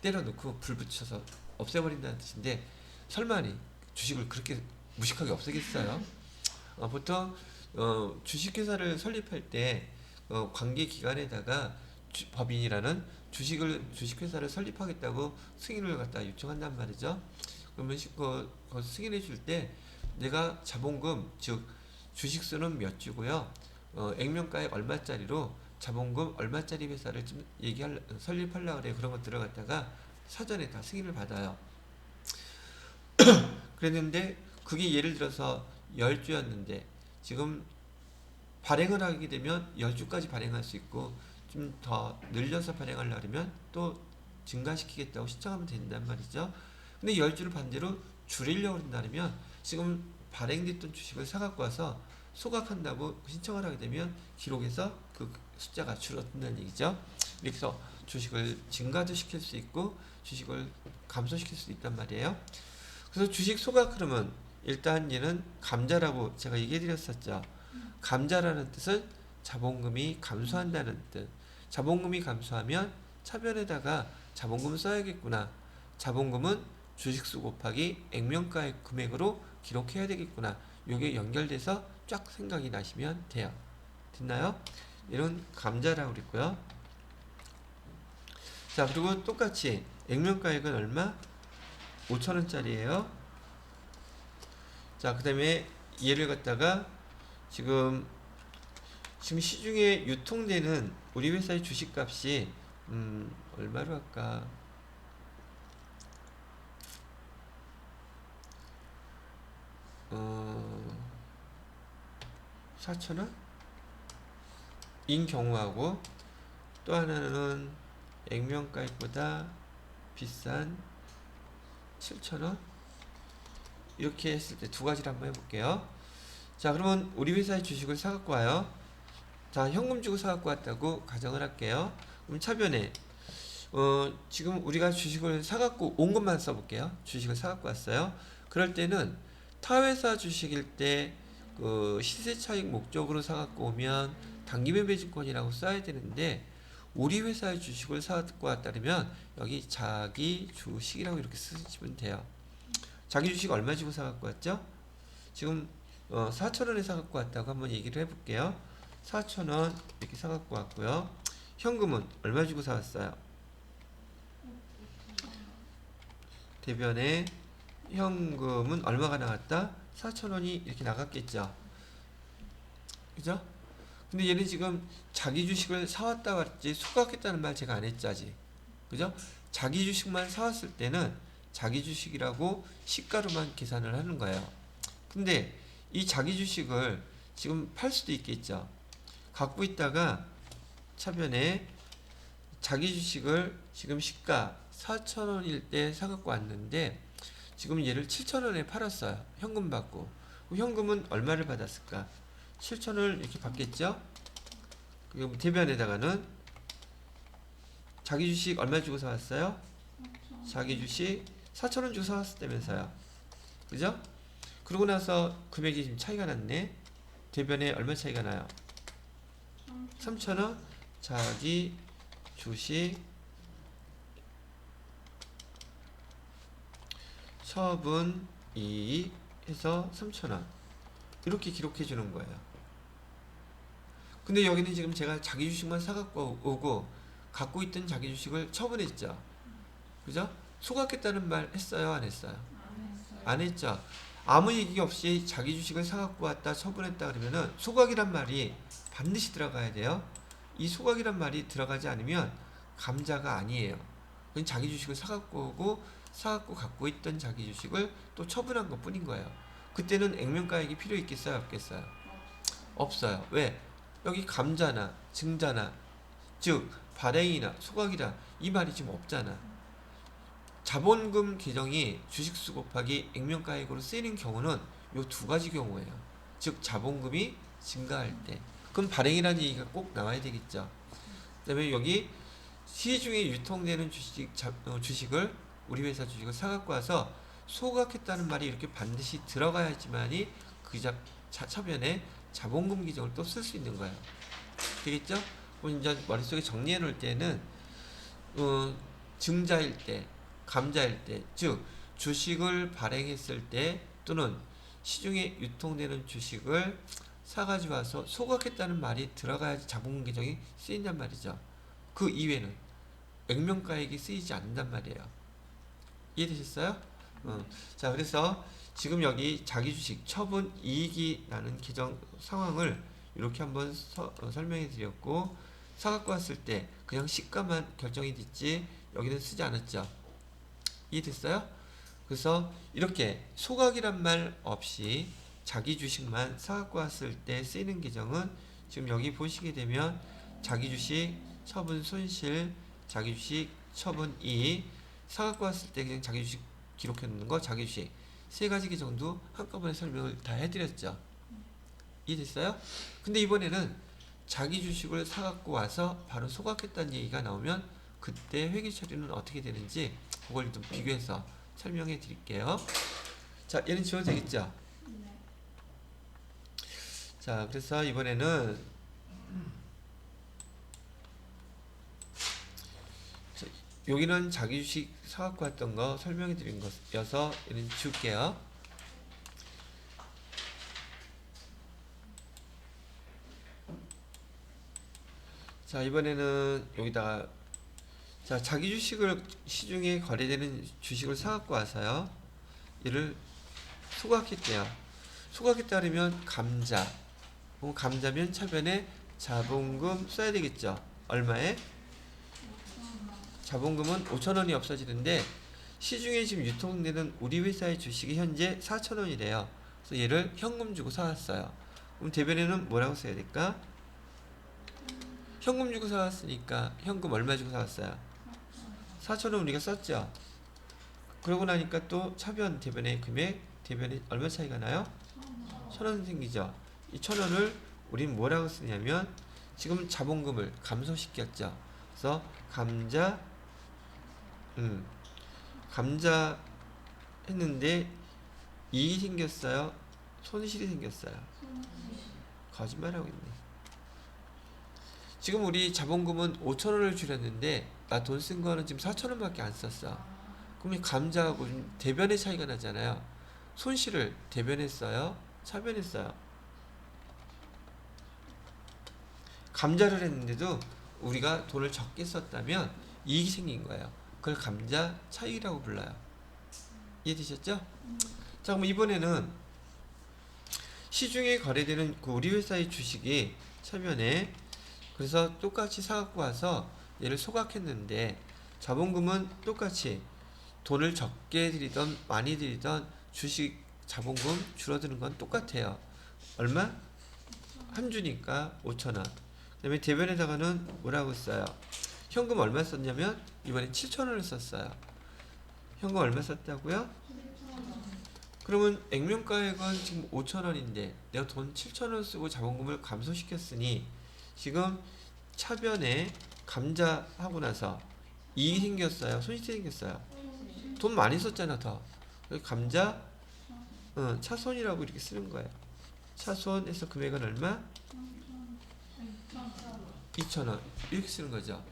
때려놓고 불 붙여서 없애버린다는 뜻인데 설마니 주식을 그렇게 무식하게 없애겠어요? 보통 주식회사를 설립할 때 관계 기관에다가 법인이라는 주식회사를 설립하겠다고 승인을 갖다 요청한단 말이죠. 그러면 승인해 줄 때 내가 자본금 즉 주식수는 몇 주고요, 액면가액 얼마짜리로 자본금 얼마짜리 회사를 좀 설립하려고 그래요. 그런 거 들어갔다가 사전에 다 승인을 받아요. 그랬는데 그게 예를 들어서 10주였는데 지금 발행을 하게 되면 10주까지 발행할 수 있고 좀 더 늘려서 발행하려면 또 증가시키겠다고 신청하면 된단 말이죠. 근데 10주를 반대로 줄이려고 한다면 지금 발행됐던 주식을 사갖고 와서 소각한다고 신청을 하게 되면 기록에서 그 숫자가 줄어든다는 얘기죠. 이렇게 해서 주식을 증가도 시킬 수 있고 주식을 감소시킬 수 있단 말이에요. 그래서 주식 소각 흐름은 일단 얘는 감자라고 제가 얘기해 드렸었죠. 감자라는 뜻은 자본금이 감소한다는 뜻. 자본금이 감소하면 차변에다가 자본금을 써야겠구나. 자본금은 주식수 곱하기 액면가의 금액으로 기록해야 되겠구나. 요게 연결돼서 쫙 생각이 나시면 돼요. 됐나요? 이런 감자라고 그랬고요. 자, 그리고 똑같이 액면가액은 얼마? 5,000원짜리예요. 자, 그 다음에 얘를 갖다가 지금 시중에 유통되는 우리 회사의 주식값이 얼마로 할까? 4,000원? 인 경우하고 또 하나는 액면가액보다 비싼 7,000원? 이렇게 했을 때 두 가지를 한번 해볼게요. 자, 그러면 우리 회사의 주식을 사갖고 와요. 자, 현금 주고 사갖고 왔다고 가정을 할게요. 그럼 차변에 지금 우리가 주식을 사갖고 온 것만 써볼게요. 주식을 사갖고 왔어요. 그럴 때는 타 회사 주식일 때 그 시세 차익 목적으로 사갖고 오면 단기 매매증권이라고 써야 되는데 우리 회사의 주식을 사갖고 왔다면 여기 자기 주식이라고 이렇게 쓰시면 돼요. 자기 주식 얼마 주고 사갖고 왔죠? 지금 4,000원에 사갖고 왔다고 한번 얘기를 해볼게요. 4,000원 이렇게 사갖고 왔고요. 현금은 얼마 주고 사왔어요? 대변에 현금은 얼마가 나갔다? 4,000원이 이렇게 나갔겠죠. 그죠? 근데 얘는 지금 자기 주식을 사왔다 왔지 소각했다는 말 제가 안 했죠 아직. 그죠? 자기 주식만 사왔을 때는 자기 주식이라고 시가로만 계산을 하는 거예요. 근데 이 자기 주식을 지금 팔 수도 있겠죠. 갖고 있다가 차변에 자기 주식을 지금 시가 4,000원일 때 사갖고 왔는데 지금 얘를 7,000원에 팔았어요. 현금 받고. 현금은 얼마를 받았을까? 7,000원을 이렇게 받겠죠? 그럼 대변에다가는 자기 주식 얼마 주고 사왔어요? 자기 주식 4,000원 주고 사왔다면서요. 그죠? 그러고 나서 금액이 지금 차이가 났네. 대변에 얼마 차이가 나요? 3,000원? 자기 주식 처분 이익 해서 3,000원 이렇게 기록해 주는 거예요. 근데 여기는 지금 제가 자기 주식만 사갖고 오고 갖고 있던 자기 주식을 처분했죠. 그죠? 소각했다는 말 했어요? 안 했어요? 안 했죠. 아무 얘기 없이 자기 주식을 사갖고 왔다 처분했다 그러면은 소각이란 말이 반드시 들어가야 돼요. 이 소각이란 말이 들어가지 않으면 감자가 아니에요. 그건 자기 주식을 사갖고 오고 사갖고 갖고 있던 자기 주식을 또 처분한 것 뿐인 거예요. 그때는 액면가액이 필요 있겠어요? 없겠어요? 없어요. 왜? 여기 감자나 증자나 즉 발행이나 소각이나 이 말이 지금 없잖아. 자본금 계정이 주식수 곱하기 액면가액으로 쓰이는 경우는 요 두 가지 경우예요. 즉 자본금이 증가할 때. 그럼 발행이라는 얘기가 꼭 나와야 되겠죠. 그 다음에 여기 시중에 유통되는 주식을 우리 회사 주식을 사갖고 와서 소각했다는 말이 이렇게 반드시 들어가야지만이 그 차변에 자본금 기정을 또 쓸 수 있는 거예요. 되겠죠? 그럼 이제 머릿속에 정리해 놓을 때는 어, 증자일 때, 감자일 때, 즉 주식을 발행했을 때 또는 시중에 유통되는 주식을 사가지고 와서 소각했다는 말이 들어가야지 자본금 개정이 쓰인단 말이죠. 그 이외에는 액면가액이 쓰이지 않는단 말이에요. 이해되셨어요? 자, 그래서 지금 여기 자기 주식 처분 이익이 나는 개정 상황을 이렇게 한번 설명해 드렸고, 사갖고 왔을 때 그냥 시가만 결정이 됐지 여기는 쓰지 않았죠. 이해됐어요? 그래서 이렇게 소각이란 말 없이 자기 주식만 사갖고 왔을 때 쓰이는 계정은 지금 여기 보시게 되면 자기 주식 처분 손실, 자기 주식 처분 이익, 사갖고 왔을 때 그냥 자기 주식 기록해 놓는 거, 자기 주식 세 가지 계정도 한꺼번에 설명을 다 해드렸죠. 이해됐어요? 근데 이번에는 자기 주식을 사갖고 와서 바로 소각했다는 얘기가 나오면 그때 회계 처리는 어떻게 되는지 그걸 좀 비교해서 설명해 드릴게요. 자, 얘는 지워도 되겠죠? 네. 자, 그래서 이번에는 자, 여기는 자기 주식 사갖고 왔던 거 설명해 드린 거여서 얘는 지울게요. 자, 이번에는 여기다가 자, 자기 주식을 시중에 거래되는 주식을 사갖고 와서요. 얘를 소각했대요. 소각했다 그러면 감자. 감자면 차변에 자본금 써야 되겠죠. 얼마에? 자본금은 5,000원이 없어지는데 시중에 지금 유통되는 우리 회사의 주식이 현재 4,000원이래요. 그래서 얘를 현금 주고 사왔어요. 그럼 대변에는 뭐라고 써야 될까? 현금 주고 사왔으니까 현금 얼마 주고 사왔어요? 4,000원 우리가 썼죠. 그러고 나니까 또 차변 대변의 금액 대변에 얼마 차이가 나요? 1,000원 생기죠. 이 1,000원을 우린 뭐라고 쓰냐면 지금 자본금을 감소시켰죠. 그래서 감자 감자 했는데 이익이 생겼어요? 손실이 생겼어요? 거짓말하고 있네. 지금 우리 자본금은 5,000원을 줄였는데 나 돈 쓴 거는 지금 4,000원밖에 안 썼어. 그럼 이 감자하고 대변의 차이가 나잖아요. 손실을 대변했어요? 차변했어요? 감자를 했는데도 우리가 돈을 적게 썼다면 이익이 생긴 거예요. 그걸 감자 차익이라고 불러요. 이해되셨죠? 자, 그럼 이번에는 시중에 거래되는 그 우리 회사의 주식이 차변에 그래서 똑같이 사갖고 와서 얘를 소각했는데 자본금은 똑같이 돈을 적게 들이던 많이 들이던 주식 자본금 줄어드는 건 똑같아요. 얼마? 한 주니까 5,000원. 그 다음에 대변에다가는 뭐라고 써요? 현금 얼마 썼냐면 이번에 7,000원을 썼어요. 현금 얼마 썼다고요? 그러면 액면가액은 지금 5,000원인데 내가 돈 7,000원 쓰고 자본금을 감소시켰으니 지금 차변에 감자 하고 나서 이익이 생겼어요? 손실이 생겼어요? 돈 많이 썼잖아 더. 감자 차손이라고 이렇게 쓰는 거예요. 차손에서 금액은 얼마? 2,000원 이렇게 쓰는 거죠.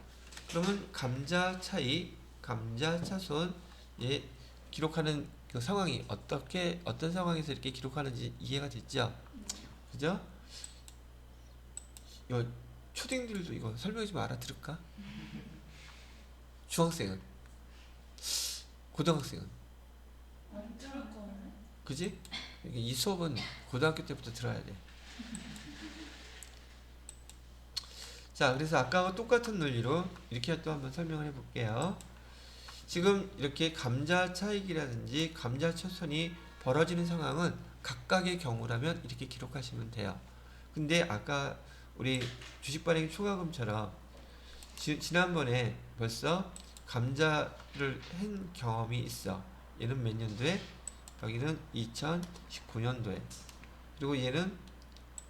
그러면 감자 차익, 감자 차손 예 기록하는 그 상황이 어떤 상황에서 이렇게 기록하는지 이해가 됐죠? 그죠? 요 초딩들도 이거 설명해 좀 알아들을까? 중학생은? 고등학생은? 그지? 이 수업은 고등학교 때부터 들어야 돼. 자, 그래서 아까와 똑같은 논리로 이렇게 또 한번 설명을 해볼게요. 지금 이렇게 감자 차익이라든지 감자 차손이 벌어지는 상황은 각각의 경우라면 이렇게 기록하시면 돼요. 근데 아까 우리 주식 발행 초과금처럼 지난번에 벌써 감자를 한 경험이 있어. 얘는 몇 년도에? 여기는 2019년도에. 그리고 얘는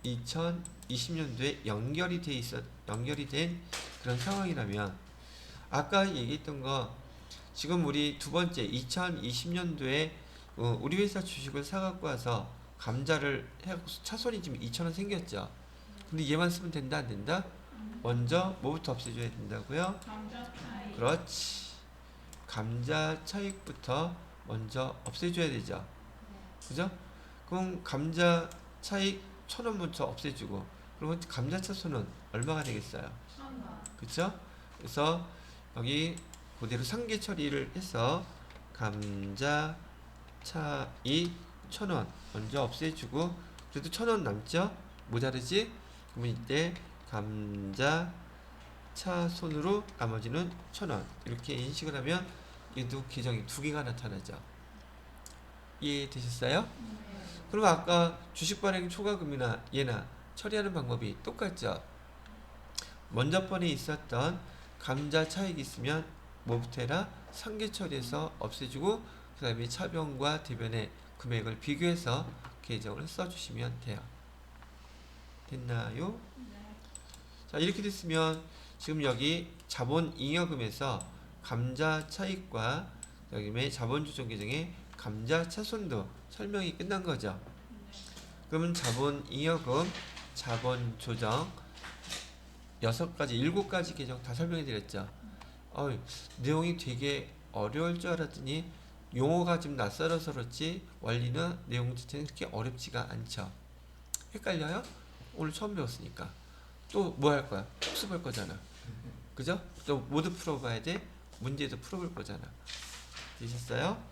2020년도에 연결이 된 그런 상황이라면 아까 얘기했던 거 지금 우리 두 번째 2020년도에 우리 회사 주식을 사갖고 와서 감자를 해갖고 차손이 지금 2,000원 생겼죠. 근데 얘만 쓰면 된다 안 된다? 먼저 뭐부터 없애줘야 된다고요? 감자 차익. 그렇지. 감자 차익부터 먼저 없애줘야 되죠. 네. 그죠? 그럼 감자 차익 1,000원부터 없애주고, 그러면 감자차 손은 얼마가 되겠어요? 1,000원. 그쵸? 그래서 여기 그대로 상계 처리를 해서 감자 차익 1,000원 먼저 없애주고, 그래도 1,000원 남죠? 모자르지? 그러면 이때 감자 차 손으로 나머지는 1,000원 이렇게 인식을 하면 얘도 계정이 두 개가 나타나죠. 이해되셨어요? 네. 그럼 아까 주식 발행 초과금이나 얘나 처리하는 방법이 똑같죠. 먼저 번에 있었던 감자 차익이 있으면 뭐부터 해라? 상계 처리해서 없애주고, 그 다음에 차변과 대변의 금액을 비교해서 계정을 써주시면 돼요. 됐나요? 네. 자, 이렇게 됐으면 지금 여기 자본 잉여금에서 감자 차익과 여기에 자본 조정 계정의 감자 차손도 설명이 끝난 거죠. 그러면 자본 잉여금, 자본 조정 6가지, 7가지 계정 다 설명해 드렸죠. 내용이 되게 어려울 줄 알았더니 용어가 좀 낯설어서 그렇지 원리나 내용 자체는 그렇게 어렵지가 않죠. 헷갈려요? 오늘 처음 배웠으니까. 또 뭐 할 거야? 복습할 거잖아. 그죠? 또 모두 풀어봐야 돼. 문제도 풀어볼 거잖아. 되셨어요?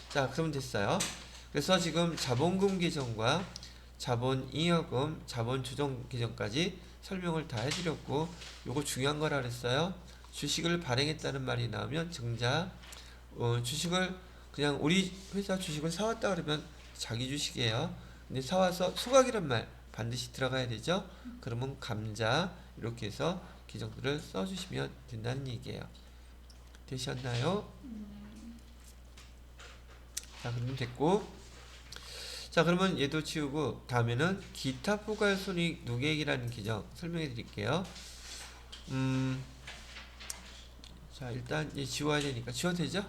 자, 그럼 됐어요. 그래서 지금 자본금 계정과 자본 잉여금, 자본 조정 계정까지 설명을 다 해드렸고, 요거 중요한 거라 그랬어요. 주식을 발행했다는 말이 나오면 정작 주식을 그냥 우리 회사 주식을 사왔다 그러면 자기 주식이에요. 근데 사와서 소각이란 말 반드시 들어가야 되죠. 그러면 감자 이렇게 해서 계정들을 써주시면 된다는 얘기예요. 되셨나요? 자, 그러면 됐고, 자, 그러면 얘도 치우고 다음에는 기타 포괄 손익 누계액이라는 계정 설명해 드릴게요. 자, 일단 얘 지워야 되니까 지워도 되죠?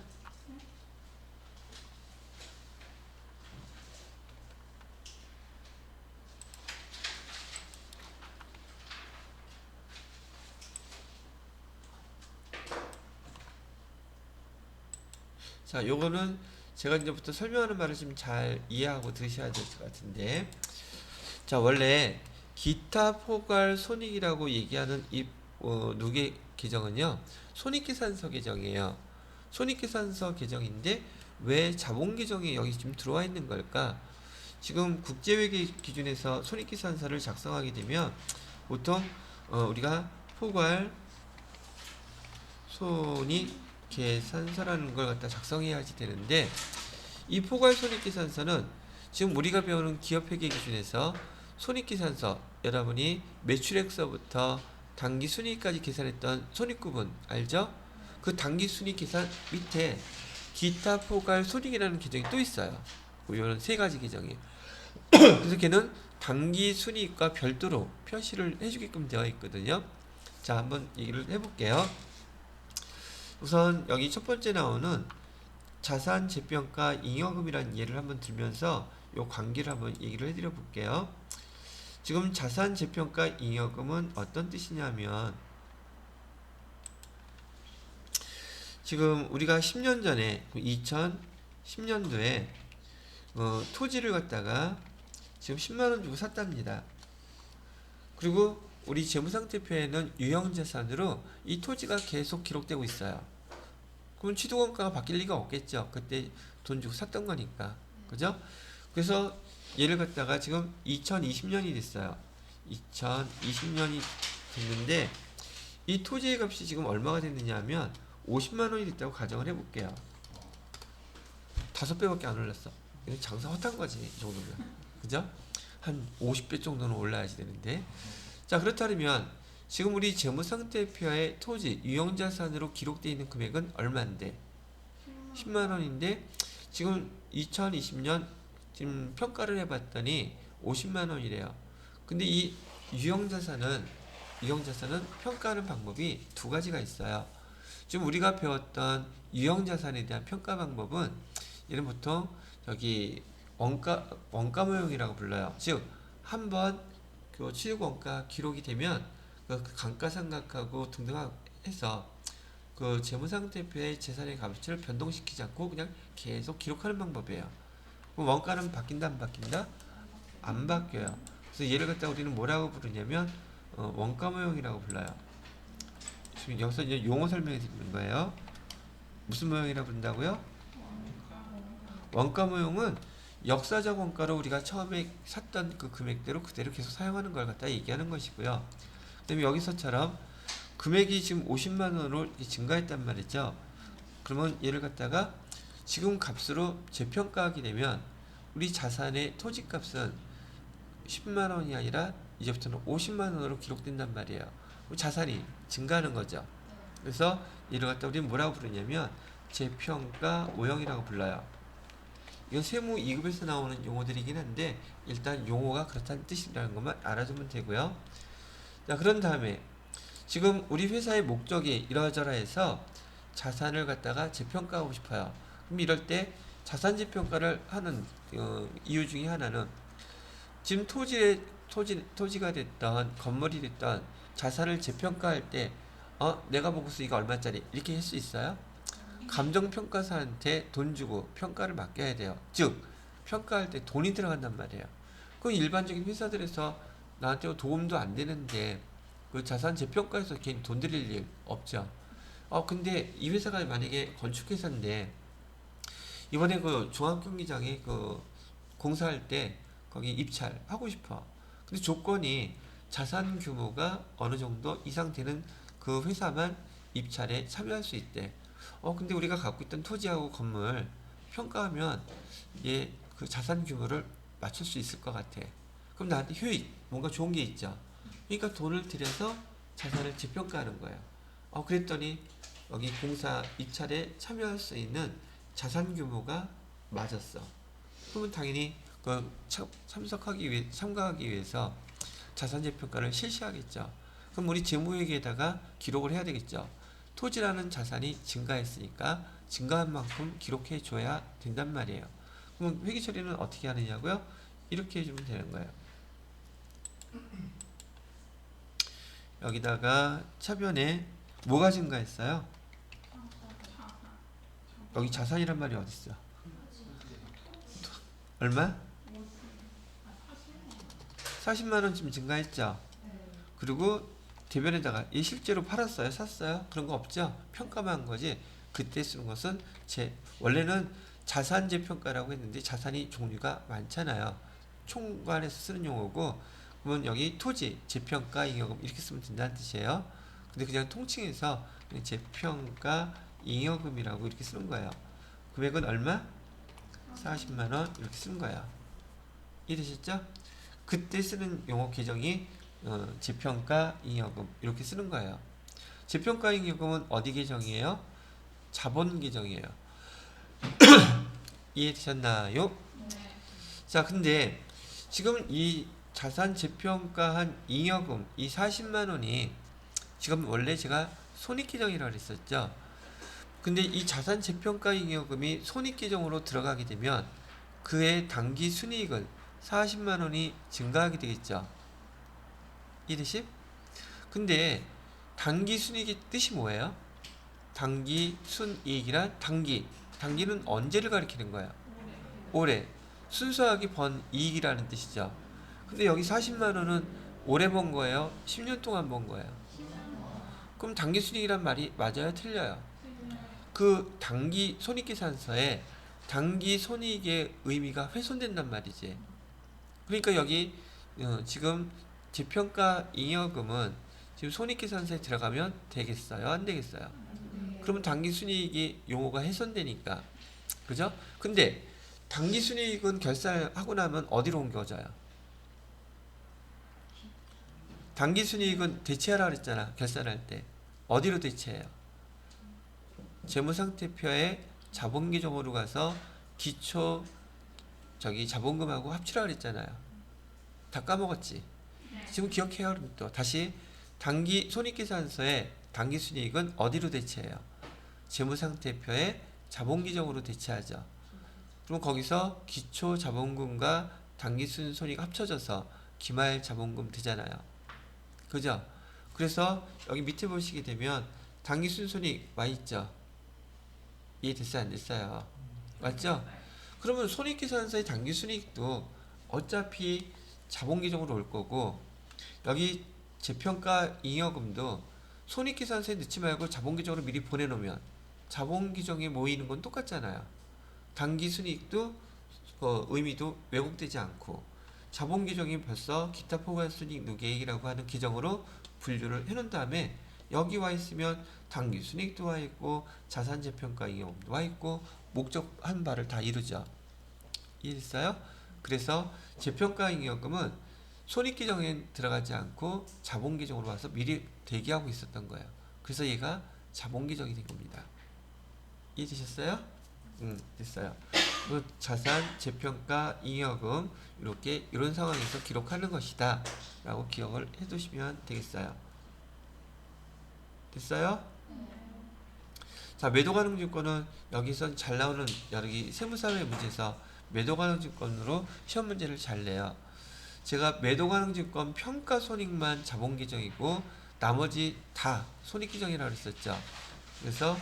자, 요거는 제가 이제부터 설명하는 말을 좀 잘 이해하고 들으셔야 될 것 같은데, 자, 원래 기타 포괄 손익이라고 얘기하는 이 누계 계정은요, 손익계산서 계정이에요. 손익계산서 계정인데 왜 자본 계정에 여기 지금 들어와 있는 걸까? 지금 국제회계 기준에서 손익계산서를 작성하게 되면 보통 우리가 포괄 손익계산서라는 걸 갖다 작성해야지 되는데, 이 포괄 손익계산서는 지금 우리가 배우는 기업회계 기준에서 손익계산서, 여러분이 매출액서부터 당기순이익까지 계산했던 손익구분 알죠? 그 당기순이익 계산 밑에 기타 포괄 손익이라는 계정이 또 있어요. 이런 3가지 계정이에요. 그래서 걔는 당기순이익과 별도로 표시를 해주게끔 되어 있거든요. 자, 한번 얘기를 해볼게요. 우선 여기 첫 번째 나오는 자산 재평가 잉여금이라는 예를 한번 들면서 요 관계를 한번 얘기를 해드려 볼게요. 지금 자산 재평가 잉여금은 어떤 뜻이냐면, 지금 우리가 10년 전에 2010년도에 토지를 갖다가 지금 10만원 주고 샀답니다. 그리고 우리 재무상태표에는 유형자산으로 이 토지가 계속 기록되고 있어요. 그럼 취득원가가 바뀔 리가 없겠죠. 그때 돈 주고 샀던 거니까. 그죠? 그래서 얘를 갖다가 지금 2020년이 됐어요. 2020년이 됐는데 이 토지의 값이 지금 얼마가 됐느냐 하면 50만원이 됐다고 가정을 해볼게요. 5배밖에 안 올랐어. 이거 장사 헛한 거지, 이 정도면. 그죠? 한 50배 정도는 올라야지 되는데. 자, 그렇다면 지금 우리 재무상태표의 토지 유형자산으로 기록되어 있는 금액은 얼마인데? 10만원인데 지금 2020년 지금 평가를 해봤더니 50만원이래요. 근데 이 유형자산은 평가하는 방법이 2가지가 있어요. 지금 우리가 배웠던 유형자산에 대한 평가 방법은 얘는 보통 여기 원가 모형이라고 불러요. 즉 한번 그 취득원가 기록이 되면 그 감가상각하고 등등 해서 그 재무상태표의 재산의 가치를 변동시키지 않고 그냥 계속 기록하는 방법이에요. 그럼 원가는 바뀐다 안 바뀐다? 안 바뀌어요. 그래서 얘를 갖다 우리는 뭐라고 부르냐면 원가 모형이라고 불러요. 지금 여기서 이제 용어 설명해 드리는 거예요. 무슨 모형이라고 부른다고요? 원가 모형은 역사적 원가로 우리가 처음에 샀던 그 금액대로 그대로 계속 사용하는 걸 갖다 얘기하는 것이고요. 그다음에 여기서처럼 금액이 지금 50만 원으로 이렇게 증가했단 말이죠. 그러면 얘를 갖다가 지금 값으로 재평가하게 되면 우리 자산의 토지 값은 10만 원이 아니라 이제부터는 50만 원으로 기록된단 말이에요. 그럼 자산이 증가하는 거죠. 그래서 이를 갖다 우리는 뭐라고 부르냐면 재평가 모형이라고 불러요. 이건 세무 2급에서 나오는 용어들이긴 한데 일단 용어가 그렇다는 뜻이라는 것만 알아두면 되고요. 자, 그런 다음에 지금 우리 회사의 목적이 이러저러해서 자산을 갖다가 재평가하고 싶어요. 그럼 이럴 때 자산 재평가를 하는 이유 중에 하나는 지금 토지가 됐던 건물이 됐던 자산을 재평가할 때 내가 보고서 이거 얼마짜리 이렇게 할 수 있어요? 감정평가사한테 돈 주고 평가를 맡겨야 돼요. 즉 평가할 때 돈이 들어간단 말이에요. 그 일반적인 회사들에서 나한테 도움도 안 되는데 그 자산 재평가에서 괜히 돈 들일 일 없죠. 근데 이 회사가 만약에 건축회사인데 이번에 그 종합경기장에 그 공사할 때 거기 입찰하고 싶어. 근데 조건이 자산 규모가 어느 정도 이상 되는 그 회사만 입찰에 참여할 수 있대. 근데 우리가 갖고 있던 토지하고 건물 평가하면 그 자산 규모를 맞출 수 있을 것 같아. 그럼 나한테 효익, 뭔가 좋은 게 있죠. 그러니까 돈을 들여서 자산을 재평가하는 거예요. 그랬더니 여기 공사 입찰에 참여할 수 있는 자산 규모가 맞았어. 그러면 당연히 그 참가하기 위해서 자산 재평가를 실시하겠죠. 그럼 우리 재무회계에다가 기록을 해야 되겠죠. 토지라는 자산이 증가했으니까 증가한 만큼 기록해 줘야 된단 말이에요. 그럼 회계 처리는 어떻게 하느냐고요? 이렇게 해주면 되는 거예요. 여기다가 차변에 뭐가 증가했어요? 여기 자산이란 말이 어딨어? 얼마? 40만 원 지금 증가했죠? 그리고 대변에다가 얘 실제로 팔았어요? 샀어요? 그런 거 없죠? 평가만 한 거지. 그때 쓰는 것은 원래는 자산 재평가라고 했는데 자산이 종류가 많잖아요. 총괄해서 쓰는 용어고 그러면 여기 토지, 재평가, 잉여금 이렇게 쓰면 된다는 뜻이에요. 근데 그냥 통칭해서 그냥 재평가, 잉여금이라고 이렇게 쓰는 거예요. 금액은 얼마? 40만 원 이렇게 쓰는 거예요. 이해되셨죠? 그때 쓰는 용어 계정이 재평가, 잉여금 이렇게 쓰는 거예요. 재평가, 잉여금은 어디 계정이에요? 자본 계정이에요. 이해되셨나요? 네. 자, 근데 지금 이 자산 재평가한 잉여금 이 40만 원이 지금 원래 제가 손익계정이라고 그랬었죠. 근데 이 자산 재평가 잉여금이 손익계정으로 들어가게 되면 그의 단기 순이익은 40만 원이 증가하게 되겠죠. 이해되시? 근데 단기 순이익의 뜻이 뭐예요? 단기 순이익이란 단기는 언제를 가리키는 거야? 올해. 순수하게 번 이익이라는 뜻이죠. 근데 여기 40만 원은 올해 번 거예요? 10년 동안 번 거예요? 그럼 단기 순이익이란 말이 맞아요? 틀려요? 그 단기 손익계산서에 단기 손익의 의미가 훼손된단 말이지. 그러니까 여기 지금 재평가 잉여금은 지금 손익계산서에 들어가면 되겠어요? 안 되겠어요? 그러면 단기 순이익이 용어가 훼손되니까. 그죠? 근데 단기 순이익은 결산하고 나면 어디로 옮겨져요? 단기 순이익은 대체하라 그랬잖아. 결산할 때. 어디로 대체해요? 재무상태표에 자본계정으로 가서 기초 자본금하고 합치라 그랬잖아요. 다 까먹었지? 지금 기억해요. 그럼 또 다시 단기 손익계산서에 단기 순이익은 어디로 대체해요? 재무상태표에 자본계정으로 대체하죠. 그럼 거기서 기초 자본금과 단기 순손익 합쳐져서 기말 자본금 되잖아요. 그죠? 그래서 여기 밑에 보시게 되면 당기 순손익 와 있죠. 이해됐어요? 안 됐어요? 맞죠? 그러면 손익계산서의 당기 순이익도 어차피 자본계정으로 올 거고 여기 재평가 잉여금도 손익계산서에 넣지 말고 자본계정으로 미리 보내놓으면 자본계정에 모이는 건 똑같잖아요. 당기 순이익도 의미도 왜곡되지 않고 자본계정이 벌써 기타 포괄순이익 누계액이라고 하는 계정으로 분류를 해놓은 다음에 여기 와 있으면 당기 순이익도 와 있고 자산 재평가 잉여금도 와 있고 목적한 바를 다 이루죠. 이해됐어요? 그래서 재평가 잉여금은 손익계정에 들어가지 않고 자본계정으로 와서 미리 대기하고 있었던 거예요. 그래서 얘가 자본계정이 된 겁니다. 이해되셨어요? 됐어요. 자산, 재평가, 잉여금 이렇게 이런 상황에서 기록하는 것이다 라고 기억을 해두시면 되겠어요. 됐어요? 자, 매도가능증권은 여기서 잘 나오는 여기 세무사회 문제에서 매도가능증권으로 시험 문제를 잘 내요. 제가 매도가능증권 평가손익만 자본계정이고 나머지 다 손익계정이라고 했었죠. 그래서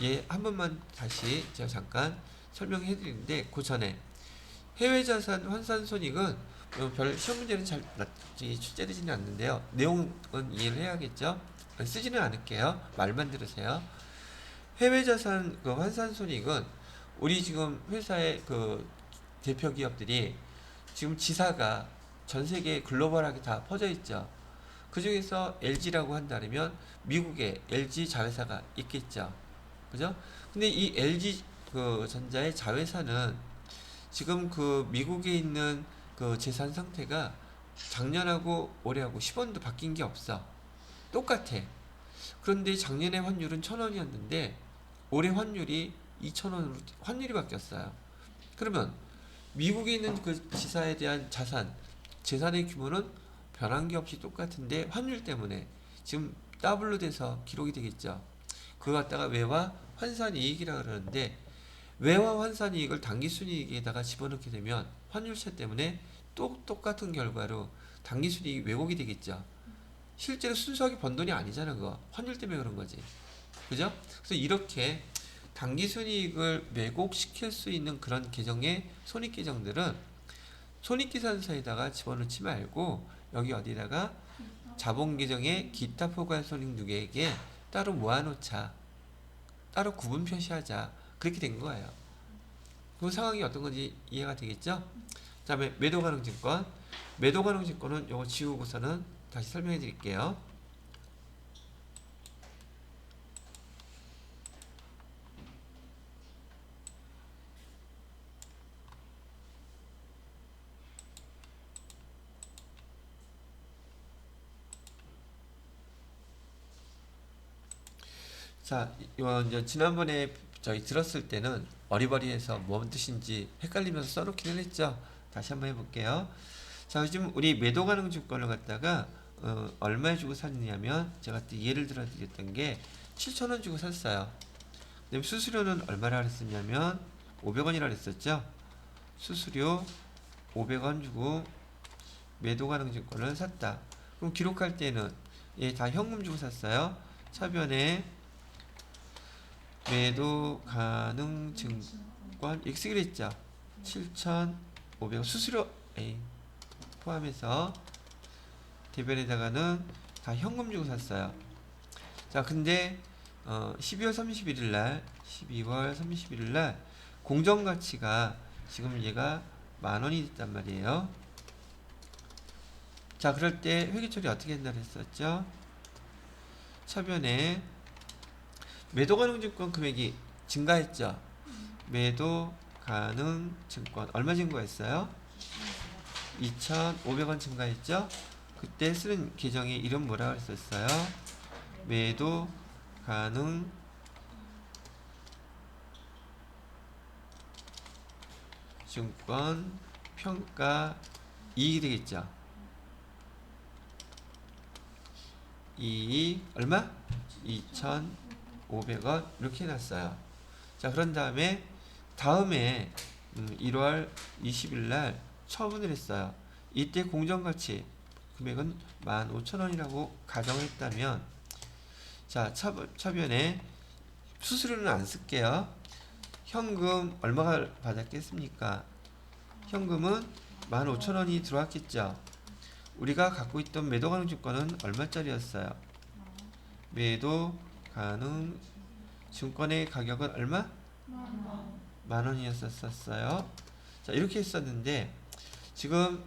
얘 한 번만 다시 제가 잠깐 설명해 드리는데 그 전에 해외자산 환산손익은 별 시험 문제는 잘 출제되지는 않는데요. 내용은 이해를 해야겠죠. 쓰지는 않을게요. 말만 들으세요. 해외자산 환산손익은 우리 지금 회사의 대표 기업들이 지금 지사가 전 세계 글로벌하게 다 퍼져 있죠. 그 중에서 LG라고 한다면 미국에 LG 자회사가 있겠죠. 그죠? 근데 이 LG 전자의 자회사는 지금 미국에 있는 재산 상태가 작년하고 올해하고 10원도 바뀐 게 없어. 똑같아. 그런데 작년에 환율은 1,000원이었는데 올해 환율이 2,000원으로 환율이 바뀌었어요. 그러면 미국에 있는 지사에 대한 재산의 규모는 변한 게 없이 똑같은데 환율 때문에 지금 더블로 돼서 기록이 되겠죠. 그거 갖다가 외화 환산이익이라 그러는데 외화 환산이익을 당기순이익에다가 집어넣게 되면 환율차 때문에 또 똑같은 결과로 당기순이익이 왜곡이 되겠죠. 실제로 순수하게 번 돈이 아니잖아. 그거 환율 때문에 그런 거지. 그죠? 그래서 이렇게 당기순이익을 왜곡시킬 수 있는 그런 계정의 손익계정들은 손익계산서에다가 집어넣지 말고 여기 어디다가 자본계정의 기타 포괄손익 누계액에 따로 모아놓자. 따로 구분 표시하자. 그렇게 된 거예요. 그 상황이 어떤 건지 이해가 되겠죠? 그 다음에 매도가능증권. 매도가능증권은 요거 지우고서는 다시 설명해 드릴게요. 자, 이제 지난번에 저희 들었을 때는 어리버리해서 뭔 뜻인지 헷갈리면서 써놓기는 했죠. 다시 한번 해볼게요. 자, 지금 우리 매도가능증권을 갖다가 얼마에 주고 샀냐면 제가 그때 예를 들어 드렸던 게 7,000원 주고 샀어요. 그다음에 수수료는 얼마라 그랬었냐면 500원이라 그랬었죠. 수수료 500원 주고 매도가능증권을 샀다. 그럼 기록할 때는 얘 다 현금 주고 샀어요. 차변에 매도가능증권 이렇게 쓰기로 했죠. 7,500원 수수료 포함해서 대변에다가는 다 현금 주고 샀어요. 자, 근데 12월 31일 날 공정가치가 지금 얘가 10,000원이 됐단 말이에요. 자, 그럴 때 회계처리 어떻게 한다고 했었죠? 차변에 매도가능증권 금액이 증가했죠. 매도가능증권 얼마 증가했어요? 2,500원 증가했죠. 그때 쓰는 계정의 이름 뭐라고 했었어요? 매도가능증권 평가 이익이 되겠죠. 이익 얼마? 2,500원 이렇게 해놨어요. 자, 그런 다음에 1월 20일 날 처분을 했어요. 이때 공정가치 금액은 15,000원이라고 가정했다면 자, 차변에 수수료는 안 쓸게요. 현금 얼마가 받았겠습니까? 현금은 15,000원이 들어왔겠죠. 우리가 갖고 있던 매도 가능 증권은 얼마짜리였어요? 매도 가능 증권의 가격은 얼마? 10,000원이었었어요. 자, 이렇게 했었는데 지금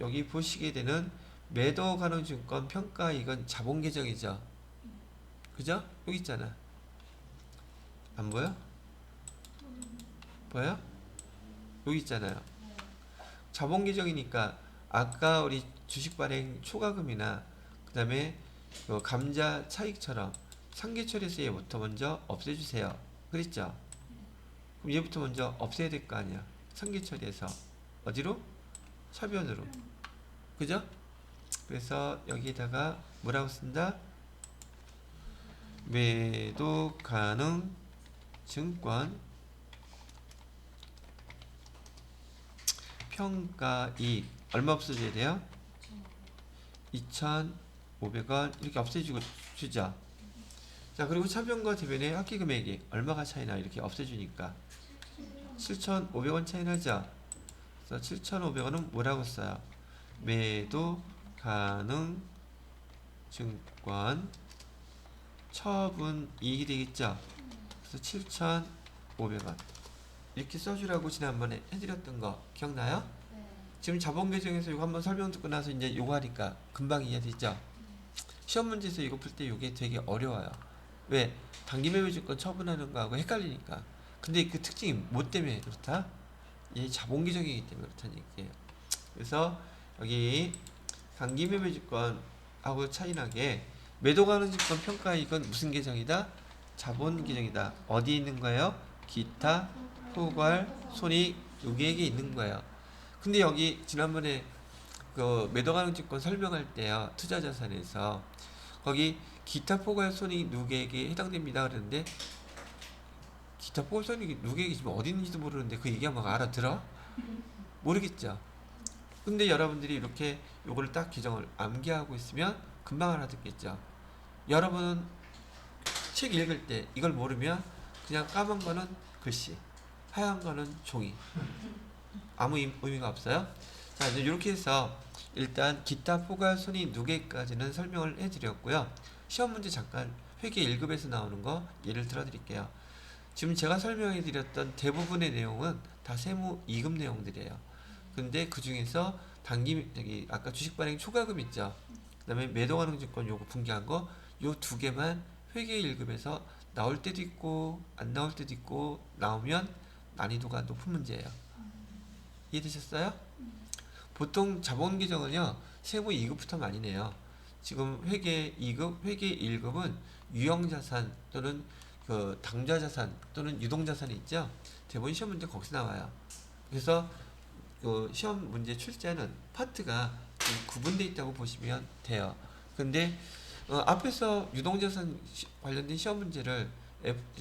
여기 보시게 되는 매도 가능 증권 평가 이건 자본 계정이죠. 그죠? 여기 있잖아. 안 보여? 보여? 여기 있잖아요. 자본 계정이니까 아까 우리 주식 발행 초과금이나 그 다음에 감자 차익처럼 상계 처리해서 얘부터 먼저 없애주세요. 그랬죠? 그럼 얘부터 먼저 없애야 될 거 아니야. 상계 처리해서 어디로? 차변으로. 그죠? 그래서 여기에다가 뭐라고 쓴다? 매도 가능 증권 평가이익 얼마 없어져야 돼요? 2,500원 이렇게 없애주고 주죠. 자, 그리고 차변과 대변의 합계 금액이 얼마가 차이나 이렇게 없애주니까 7,500원 차이 나죠. 그래서 7,500원은 뭐라고 써요? 매도 가능 증권 처분 이익이 되겠죠. 그래서 7,500원 이렇게 써주라고 지난번에 해드렸던 거 기억나요? 네. 지금 자본 계정에서 이거 한번 설명 듣고 나서 이제 요거 하니까 금방 이해되죠? 시험 문제에서 이거 풀 때 이게 되게 어려워요. 왜? 단기 매매 증권 처분하는 거하고 헷갈리니까. 근데 그 특징이 뭐 때문에 그렇다? 얘 자본 계정이기 때문에 그렇다는 얘기예요. 그래서 여기 단기 매매 증권하고 차이나게 매도 가능 증권 평가 이건 무슨 계정이다? 자본 계정이다. 어디 있는 거예요? 기타, 포괄, 손익 여기에게 있는 거예요. 근데 여기 지난번에 그 매도 가능 증권 설명할 때요. 투자 자산에서 거기 기타 포괄 손익 누구에게 해당됩니다 그랬는데 기타 포괄 손익이 누구에게 지금 어디 있는지도 모르는데 그 얘기하면 알아들어? 모르겠죠. 근데 여러분들이 이렇게 요거를 딱 규정을 암기하고 있으면 금방 알아듣겠죠. 여러분은 책 읽을 때 이걸 모르면 그냥 까만 거는 글씨, 하얀 거는 종이. 아무 의미가 없어요. 자, 이제 이렇게 해서 일단 기타 포괄 손익 누계까지는 설명을 해드렸고요. 시험 문제 잠깐 회계 1급에서 나오는 거 예를 들어 드릴게요. 지금 제가 설명해 드렸던 대부분의 내용은 다 세무 2급 내용들이에요. 근데 그 중에서 여기 아까 주식 발행 초과금 있죠. 그 다음에 매도 가능 증권 요거 분기한 거 요 두 개만 회계 1급에서 나올 때도 있고 안 나올 때도 있고 나오면 난이도가 높은 문제예요. 이해되셨어요? 보통 자본 계정은요 세무 2급부터 많이 내요. 지금 회계 2급, 회계 1급은 유형자산 또는 그 당좌자산 또는 유동자산이 있죠. 대부분 시험 문제 거기서 나와요. 그래서 시험 문제 출제하는 파트가 구분되어 있다고 보시면 돼요. 근데 앞에서 유동자산 관련된 시험 문제를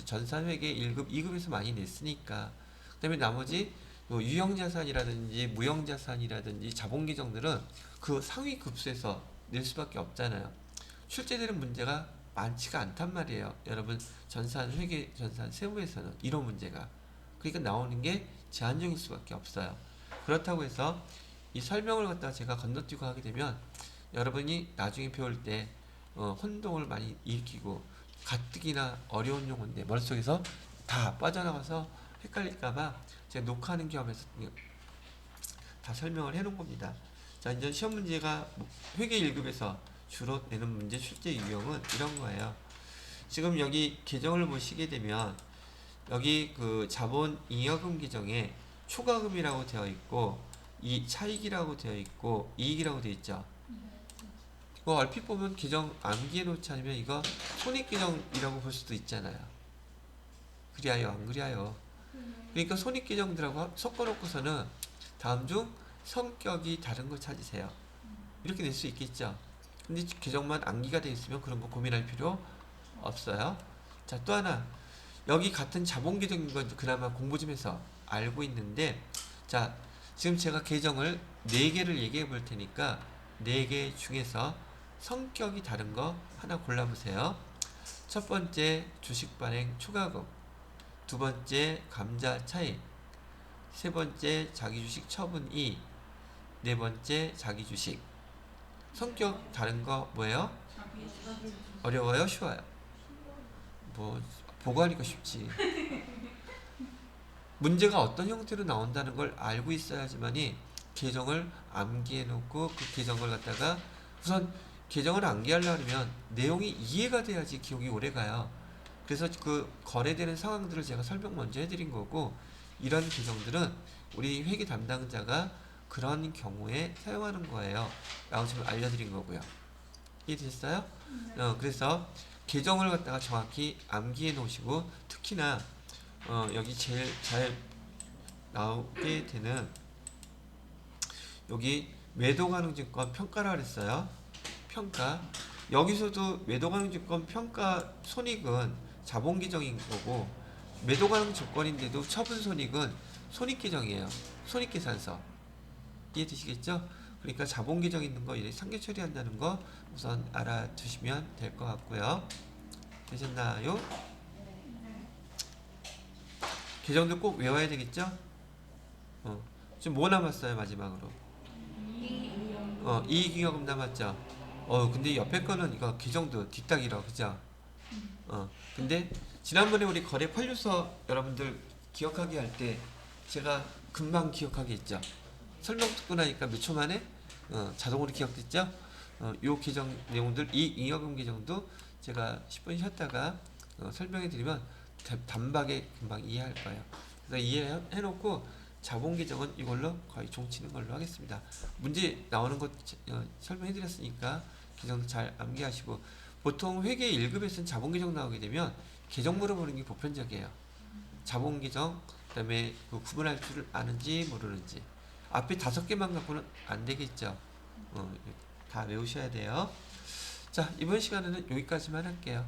전산회계 1급, 2급에서 많이 냈으니까 그 다음에 나머지 유형자산이라든지 무형자산이라든지 자본계정들은 그 상위 급수에서 낼 수밖에 없잖아요. 출제되는 문제가 많지가 않단 말이에요. 여러분 전산, 회계, 전산, 세무에서는 이런 문제가 그러니까 나오는 게 제한적일 수밖에 없어요. 그렇다고 해서 이 설명을 갖다가 제가 건너뛰고 하게 되면 여러분이 나중에 배울 때 혼동을 많이 일으키고 가뜩이나 어려운 용어인데 머릿속에서 다 빠져나가서 헷갈릴까봐 제가 녹화하는 겸해서 다 설명을 해놓은 겁니다. 자, 이제 시험 문제가 회계 1급에서 주로 내는 문제 출제 유형은 이런 거예요. 지금 여기 계정을 보시게 되면 여기 그 자본 잉여금 계정에 초과금이라고 되어 있고 이 차익이라고 되어 있고 이익이라고 되어 있죠. 이거 얼핏 보면 계정 암기해 놓지 않으면 이거 손익계정이라고 볼 수도 있잖아요. 그리하여 안 그리하여. 그러니까 손익계정들하고 섞어놓고서는 다음 중 성격이 다른 거 찾으세요. 이렇게 낼 수 있겠죠. 근데 계정만 암기가 되어 있으면 그런 거 고민할 필요 없어요. 자, 또 하나 여기 같은 자본계정인 건 그나마 공부 좀 해서 알고 있는데 자, 지금 제가 계정을 4개를 얘기해 볼 테니까 4개 중에서 성격이 다른 거 하나 골라보세요. 첫 번째 주식 발행 초과금, 두 번째 감자 차익, 세 번째 자기 주식 처분 이익, 네 번째 자기 주식. 성격 다른 거 뭐예요? 자기 주식. 어려워요? 쉬워요? 뭐 보고 하니까 쉽지. 문제가 어떤 형태로 나온다는 걸 알고 있어야지만이 계정을 암기해 놓고 그 계정을 갖다가 우선 계정을 암기하려면 내용이 이해가 돼야지 기억이 오래 가요. 그래서 그 거래되는 상황들을 제가 설명 먼저 해드린 거고, 이런 계정들은 우리 회계 담당자가 그런 경우에 사용하는 거예요 라고 지금 알려드린 거고요. 이해되셨어요? 그래서 계정을 갖다가 정확히 암기해 놓으시고, 특히나 여기 제일 잘 나오게 되는 여기 매도가능증권 평가라 그랬어요. 평가. 여기서도 매도가능증권 평가 손익은 자본계정인 거고, 매도가능증권인데도 처분손익은 손익계정이에요. 손익계산서. 이해되시겠죠? 그러니까 자본계정 있는 거 이렇게 상계 처리한다는 거 우선 알아두시면 될 것 같고요. 되셨나요? 계정도 꼭 외워야 되겠죠? 지금 뭐 남았어요 마지막으로? 이익잉여금 남았죠? 근데 옆에 거는 이거 계정도 뒷딱이라 그죠? 근데 지난번에 우리 거래 판례서 여러분들 기억하게 할 때 제가 금방 기억하게 했죠? 설명 듣고 나니까 몇 초 만에 자동으로 기억됐죠? 요 계정 내용들, 이익잉여금 계정도 제가 10분 쉬었다가 설명해 드리면 단박에 금방 이해할 거예요. 그래서 이해해 놓고 자본 계정은 이걸로 거의 종치는 걸로 하겠습니다. 문제 나오는 것 설명해 드렸으니까 계정 잘 암기하시고, 보통 회계 1급에서는 자본 계정 나오게 되면 계정 물어보는 게 보편적이에요. 자본 계정, 그다음에 그 구분할 줄 아는지 모르는지. 앞에 5개만 갖고는 안 되겠죠. 다 외우셔야 돼요. 자, 이번 시간에는 여기까지만 할게요.